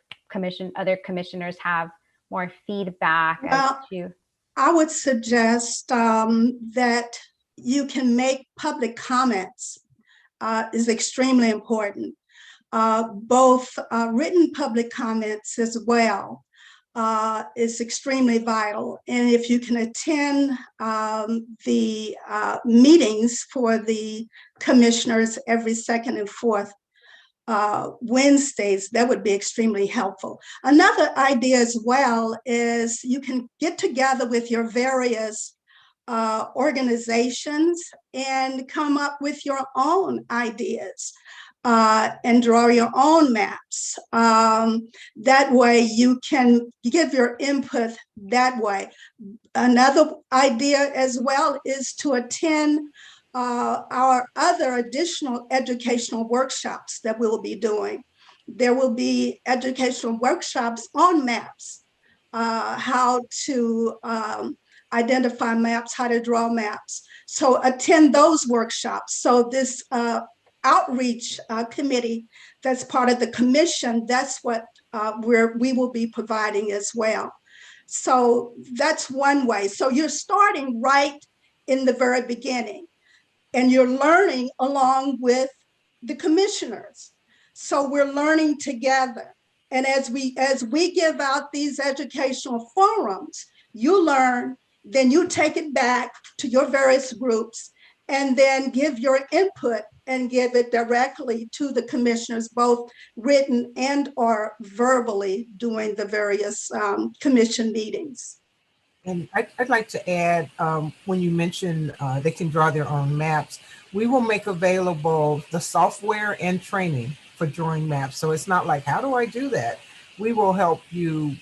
other commissioners have more feedback as to. I would suggest that you can make public comments is extremely important. Both written public comments as well is extremely vital. And if you can attend the meetings for the commissioners every second and fourth Wednesdays, that would be extremely helpful. Another idea as well is you can get together with your various organizations and come up with your own ideas and draw your own maps. That way you can give your input that way. Another idea as well is to attend our other additional educational workshops that we'll be doing. There will be educational workshops on maps, how to identify maps, how to draw maps. So attend those workshops. So this outreach committee that's part of the commission, that's what we will be providing as well. So that's one way. So you're starting right in the very beginning, and you're learning along with the commissioners. So we're learning together. And as we give out these educational forums, you learn, then you take it back to your various groups and then give your input and give it directly to the commissioners, both written and or verbally during the various commission meetings. And I'd like to add, when you mentioned they can draw their own maps, we will make available the software and training for drawing maps. So it's not like, how do I do that? We will help you,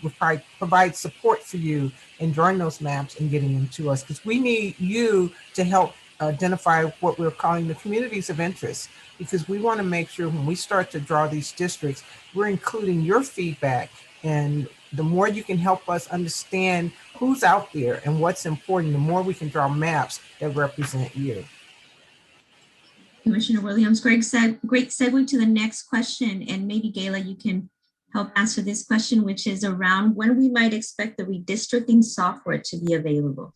provide support for you in drawing those maps and getting them to us, because we need you to help identify what we're calling the communities of interest, because we want to make sure when we start to draw these districts, we're including your feedback. And the more you can help us understand who's out there and what's important, the more we can draw maps that represent you. Commissioner Williams, great segue to the next question. And maybe Gayla, you can help answer this question, which is around when we might expect the redistricting software to be available.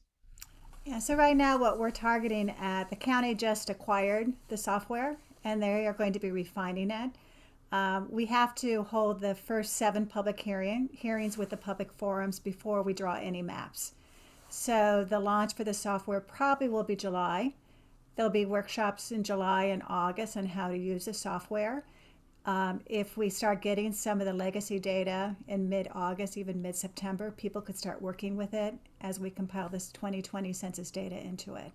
Yeah, so right now what we're targeting the county just acquired the software and they are going to be refining it. We have to hold the first 7 public hearings with the public forums before we draw any maps. So the launch for the software probably will be July. There'll be workshops in July and August on how to use the software. If we start getting some of the legacy data in mid-August, even mid-September, people could start working with it as we compile this 2020 census data into it.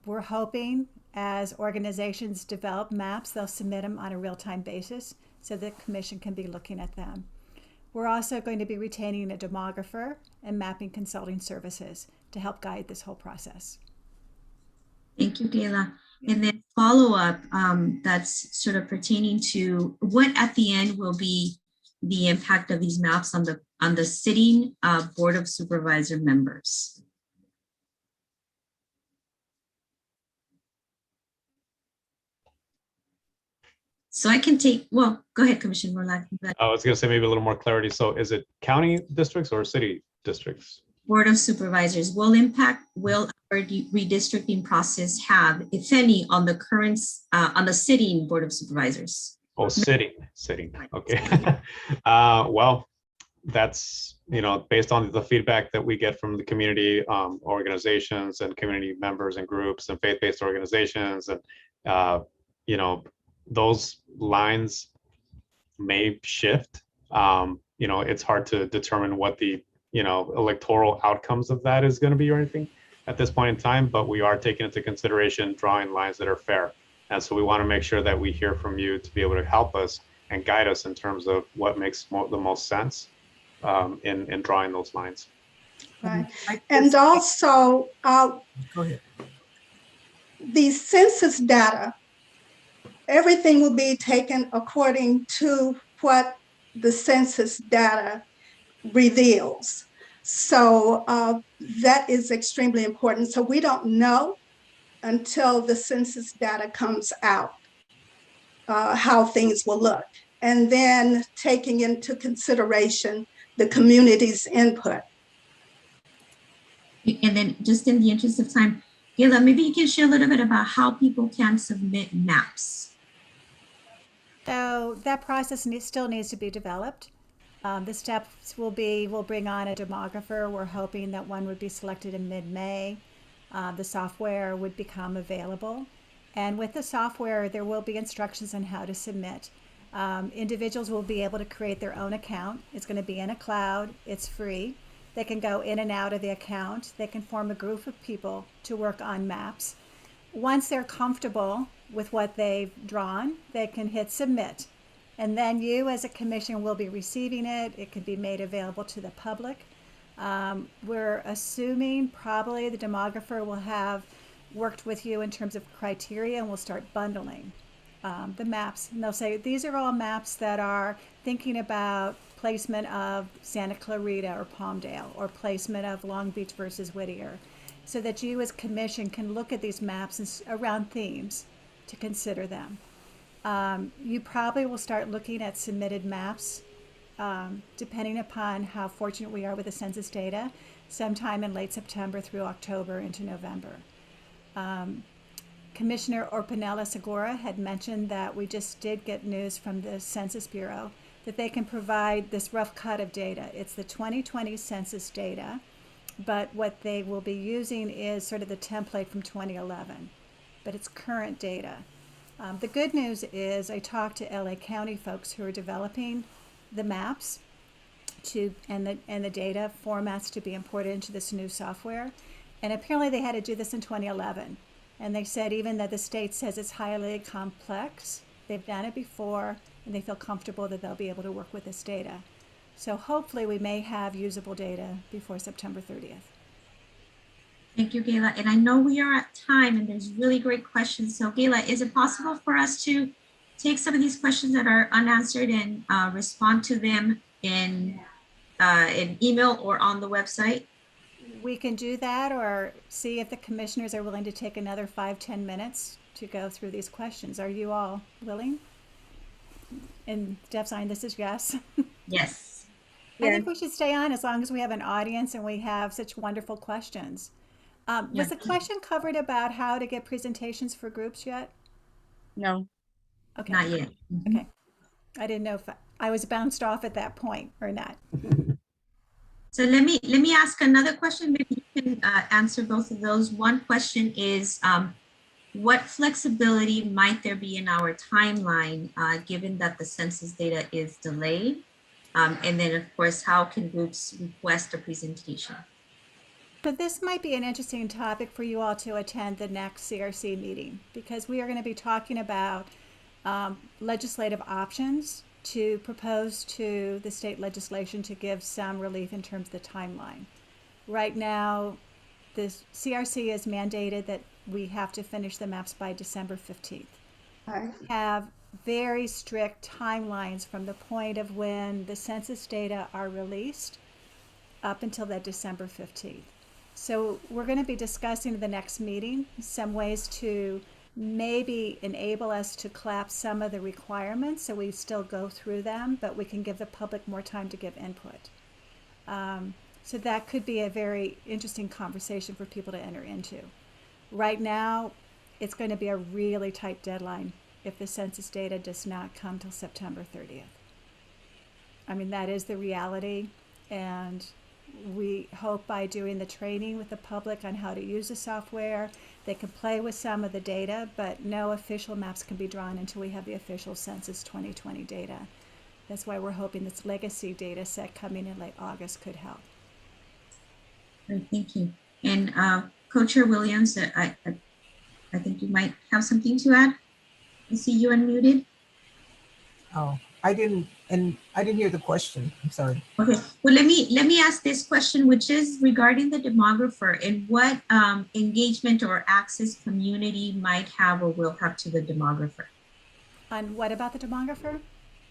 We're hoping as organizations develop maps, they'll submit them on a real-time basis so the commission can be looking at them. We're also going to be retaining a demographer and mapping consulting services to help guide this whole process. Thank you, Gayla. And then follow up, that's sort of pertaining to what at the end will be the impact of these maps on the sitting Board of Supervisor members. So I can take, well, go ahead, Commissioner Morlack. I was going to say maybe a little more clarity. So is it county districts or city districts? Board of Supervisors. Will our redistricting process have, if any, on the current, on the sitting Board of Supervisors? Oh, sitting. Okay. Well, that's, based on the feedback that we get from the community organizations and community members and groups and faith-based organizations. And, those lines may shift. It's hard to determine what the electoral outcomes of that is going to be or anything at this point in time, but we are taking into consideration drawing lines that are fair. And so we want to make sure that we hear from you to be able to help us and guide us in terms of what makes the most sense in drawing those lines. Right. And also, Go ahead. The census data, everything will be taken according to what the census data reveals. So that is extremely important. So we don't know until the census data comes out how things will look. And then taking into consideration the community's input. And then just in the interest of time, Gayla, maybe you can share a little bit about how people can submit maps. So that process still needs to be developed. The steps will be, we'll bring on a demographer. We're hoping that one would be selected in mid-May. The software would become available. And with the software, there will be instructions on how to submit. Individuals will be able to create their own account. It's going to be in a cloud. It's free. They can go in and out of the account. They can form a group of people to work on maps. Once they're comfortable with what they've drawn, they can hit submit. And then you as a commission will be receiving it. It could be made available to the public. We're assuming probably the demographer will have worked with you in terms of criteria and we'll start bundling the maps. And they'll say, these are all maps that are thinking about placement of Santa Clarita or Palmdale, or placement of Long Beach versus Whittier, so that you as commission can look at these maps around themes to consider them. You probably will start looking at submitted maps, depending upon how fortunate we are with the census data, sometime in late September through October into November. Commissioner Orpanella Segura had mentioned that we just did get news from the Census Bureau that they can provide this rough cut of data. It's the 2020 census data, but what they will be using is sort of the template from 2011, but it's current data. The good news is I talked to LA County folks who are developing the maps and the data formats to be imported into this new software. And apparently they had to do this in 2011. And they said even though the state says it's highly complex, they've done it before and they feel comfortable that they'll be able to work with this data. So hopefully we may have usable data before September 30th. Thank you, Gayla. And I know we are at time and there's really great questions. So Gayla, is it possible for us to take some of these questions that are unanswered and respond to them in email or on the website? We can do that, or see if the commissioners are willing to take another 5-10 minutes to go through these questions. Are you all willing? And Deb sign, this is yes. Yes. I think we should stay on as long as we have an audience and we have such wonderful questions. Was the question covered about how to get presentations for groups yet? No. Okay. Not yet. Okay. I didn't know if I was bounced off at that point or not. So let me ask another question. Maybe you can answer both of those. One question is, what flexibility might there be in our timeline, given that the census data is delayed? And then, of course, how can groups request a presentation? So this might be an interesting topic for you all to attend the next CRC meeting, because we are going to be talking about legislative options to propose to the state legislation to give some relief in terms of the timeline. Right now, the CRC has mandated that we have to finish the maps by December 15th. Right. Have very strict timelines from the point of when the census data are released up until that December 15th. So we're going to be discussing in the next meeting some ways to maybe enable us to collapse some of the requirements so we still go through them, but we can give the public more time to give input. So that could be a very interesting conversation for people to enter into. Right now, it's going to be a really tight deadline if the census data does not come till September 30th. I mean, that is the reality, and we hope by doing the training with the public on how to use the software, they can play with some of the data, but no official maps can be drawn until we have the official Census 2020 data. That's why we're hoping this legacy data set coming in late August could help. Great, thank you. And Co-Chair Williams, I think you might have something to add. I see you unmuted. Oh, I didn't hear the question. I'm sorry. Okay, well, let me ask this question, which is regarding the demographer and what engagement or access community might have or will have to the demographer. On what about the demographer?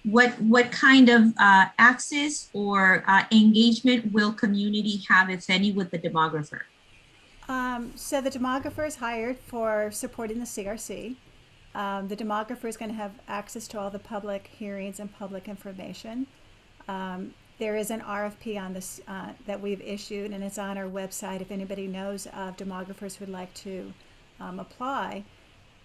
What kind of access or engagement will community have, if any, with the demographer? So the demographer is hired for supporting the CRC. The demographer is going to have access to all the public hearings and public information. There is an RFP on this that we've issued, and it's on our website if anybody knows of demographers who would like to apply.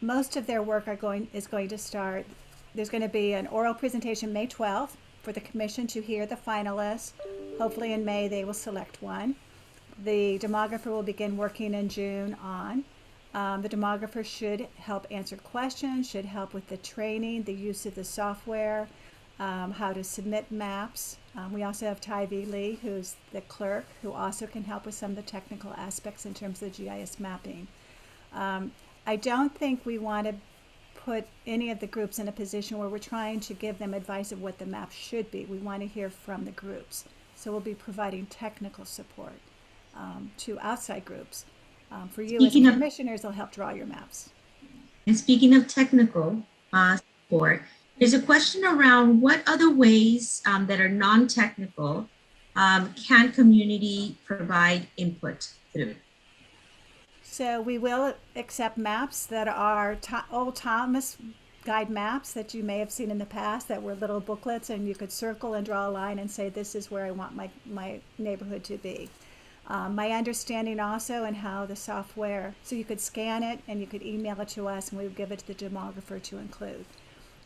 Most of their work is going to start. There's going to be an oral presentation May 12th for the commission to hear the finalists. Hopefully in May they will select one. The demographer will begin working in June on. The demographer should help answer questions, should help with the training, the use of the software, how to submit maps. We also have Ty V. Lee, who's the clerk, who also can help with some of the technical aspects in terms of the GIS mapping. I don't think we want to put any of the groups in a position where we're trying to give them advice of what the map should be. We want to hear from the groups. So we'll be providing technical support to outside groups. For you Speaking as of- commissioners, they'll help draw your maps. And speaking of technical support, There's a question around what other ways that are non-technical can community provide input through? So we will accept maps that are old Thomas guide maps that you may have seen in the past that were little booklets, and you could circle and draw a line and say, this is where I want my neighborhood to be. My understanding also and how the software, so you could scan it and you could email it to us and we would give it to the demographer to include.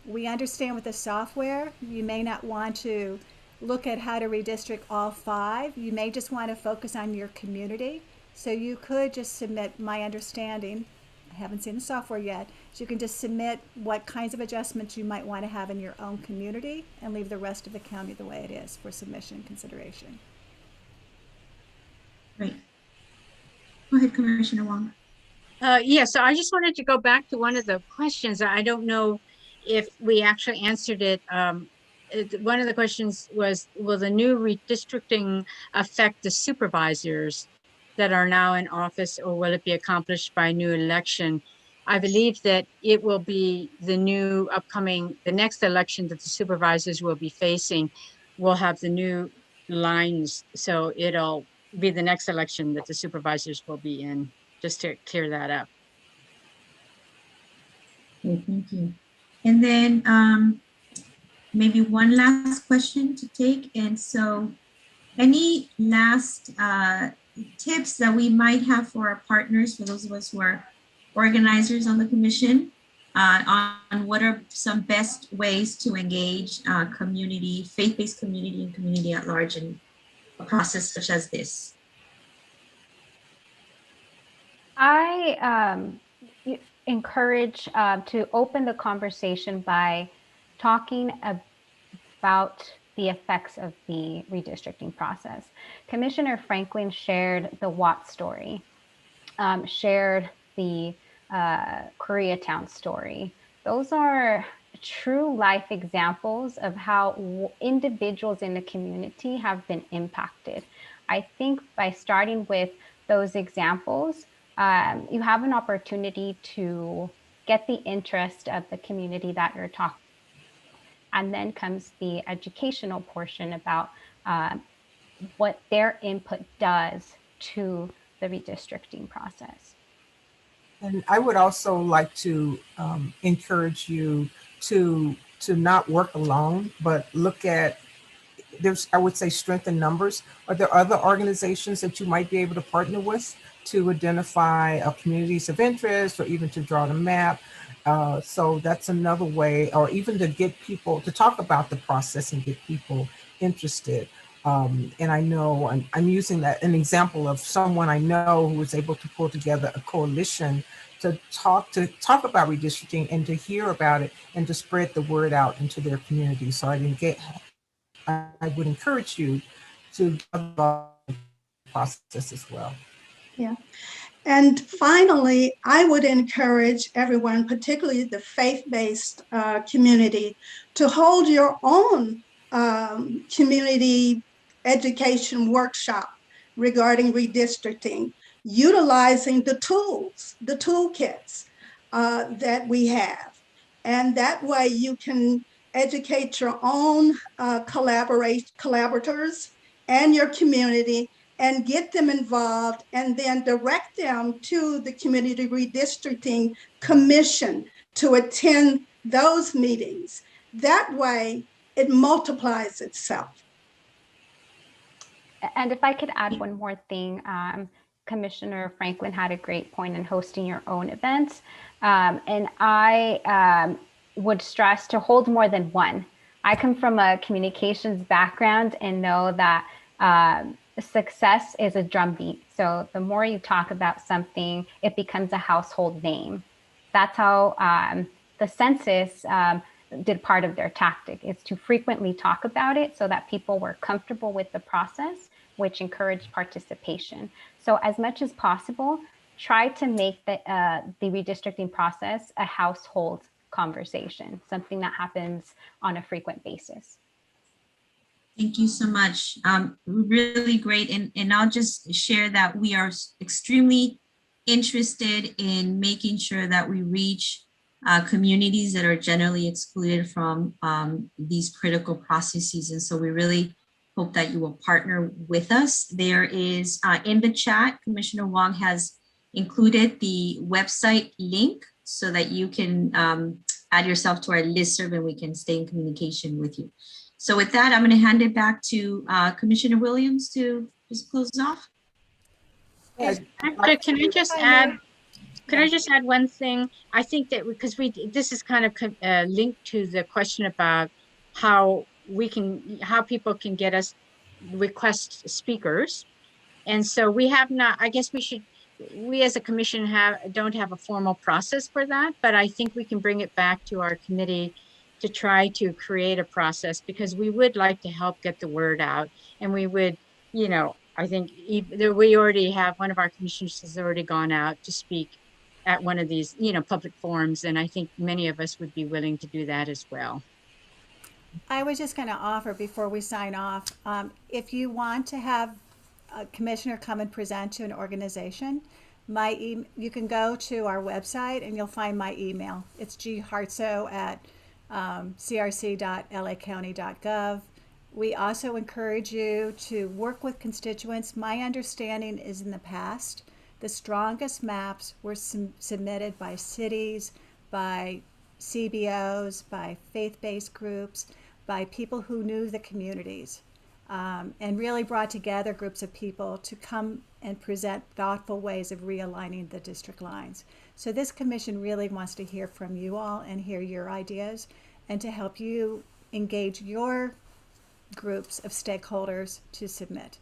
We understand with the software, you may not want to look at how to redistrict all 5. You may just want to focus on your community. So you could just submit, my understanding, I haven't seen the software yet, so you can just submit what kinds of adjustments you might want to have in your own community and leave the rest of the county the way it is for submission consideration. Great. Go ahead, Commissioner Wong. Yeah, so I just wanted to go back to one of the questions. I don't know if we actually answered it. One of the questions was, will the new redistricting affect the supervisors that are now in office, or will it be accomplished by new election? I believe that it will be the new the next election that the supervisors will be facing will have the new lines. So it'll be the next election that the supervisors will be in, just to clear that up. Okay, thank you. And then maybe one last question to take. And so any last tips that we might have for our partners, for those of us who are organizers on the commission, on what are some best ways to engage community, faith-based community and community at large in a process such as this? I encourage to open the conversation by talking about the effects of the redistricting process. Commissioner Franklin shared the Watts story, shared the Koreatown story. Those are true life examples of how individuals in the community have been impacted. I think by starting with those examples, you have an opportunity to get the interest of the community that you're talking. And then comes the educational portion about what their input does to the redistricting process. And I would also like to encourage you to not work alone, but look at, I would say, strength in numbers. Are there other organizations that you might be able to partner with to identify communities of interest, or even to draw the map? So that's another way, or even to get people to talk about the process and get people interested. And I know I'm using an example of someone I know who was able to pull together a coalition to talk about redistricting and to hear about it and to spread the word out into their community. So I would encourage you to the process as well. Yeah. And finally, I would encourage everyone, particularly the faith-based community, to hold your own community education workshop regarding redistricting, utilizing the tools, the toolkits that we have. And that way you can educate your own collaborators and your community and get them involved, and then direct them to the Community Redistricting Commission to attend those meetings. That way, it multiplies itself. And if I could add one more thing, Commissioner Franklin had a great point in hosting your own events. And I would stress to hold more than one. I come from a communications background and know that success is a drumbeat. So the more you talk about something, it becomes a household name. That's how the census did part of their tactic, is to frequently talk about it so that people were comfortable with the process, which encouraged participation. So as much as possible, try to make the redistricting process a household conversation, something that happens on a frequent basis. Thank you so much. Really great. And I'll just share that we are extremely interested in making sure that we reach communities that are generally excluded from these critical processes. And so we really hope that you will partner with us. There is in the chat, Commissioner Wong has included the website link so that you can add yourself to our listserv and we can stay in communication with you. So with that, I'm going to hand it back to Commissioner Williams to just close off. Actually, can I just add? Could I just add one thing? I think that because this is kind of linked to the question about how people can get us request speakers. And so we have not, I guess we as a commission don't have a formal process for that, but I think we can bring it back to our committee to try to create a process, because we would like to help get the word out. And we would, I think we already have, one of our commissioners has already gone out to speak at one of these, public forums. And I think many of us would be willing to do that as well. I was just going to offer before we sign off, if you want to have a commissioner come and present to an organization, you can go to our website and you'll find my email. It's crc.lacounty.gov. We also encourage you to work with constituents. My understanding is in the past, the strongest maps were submitted by cities, by CBOs, by faith-based groups, by people who knew the communities, and really brought together groups of people to come and present thoughtful ways of realigning the district lines. So this commission really wants to hear from you all and hear your ideas, and to help you engage your groups of stakeholders to submit.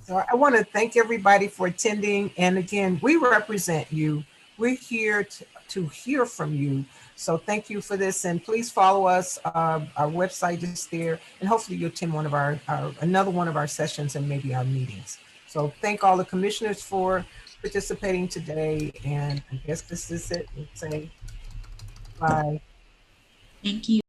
So I want to thank everybody for attending. And again, we represent you. We're here to hear from you. So thank you for this. And please follow us. Our website is there. And hopefully you'll attend another one of our sessions and maybe our meetings. So thank all the commissioners for participating today. And I guess this is it. Let's say bye. Thank you.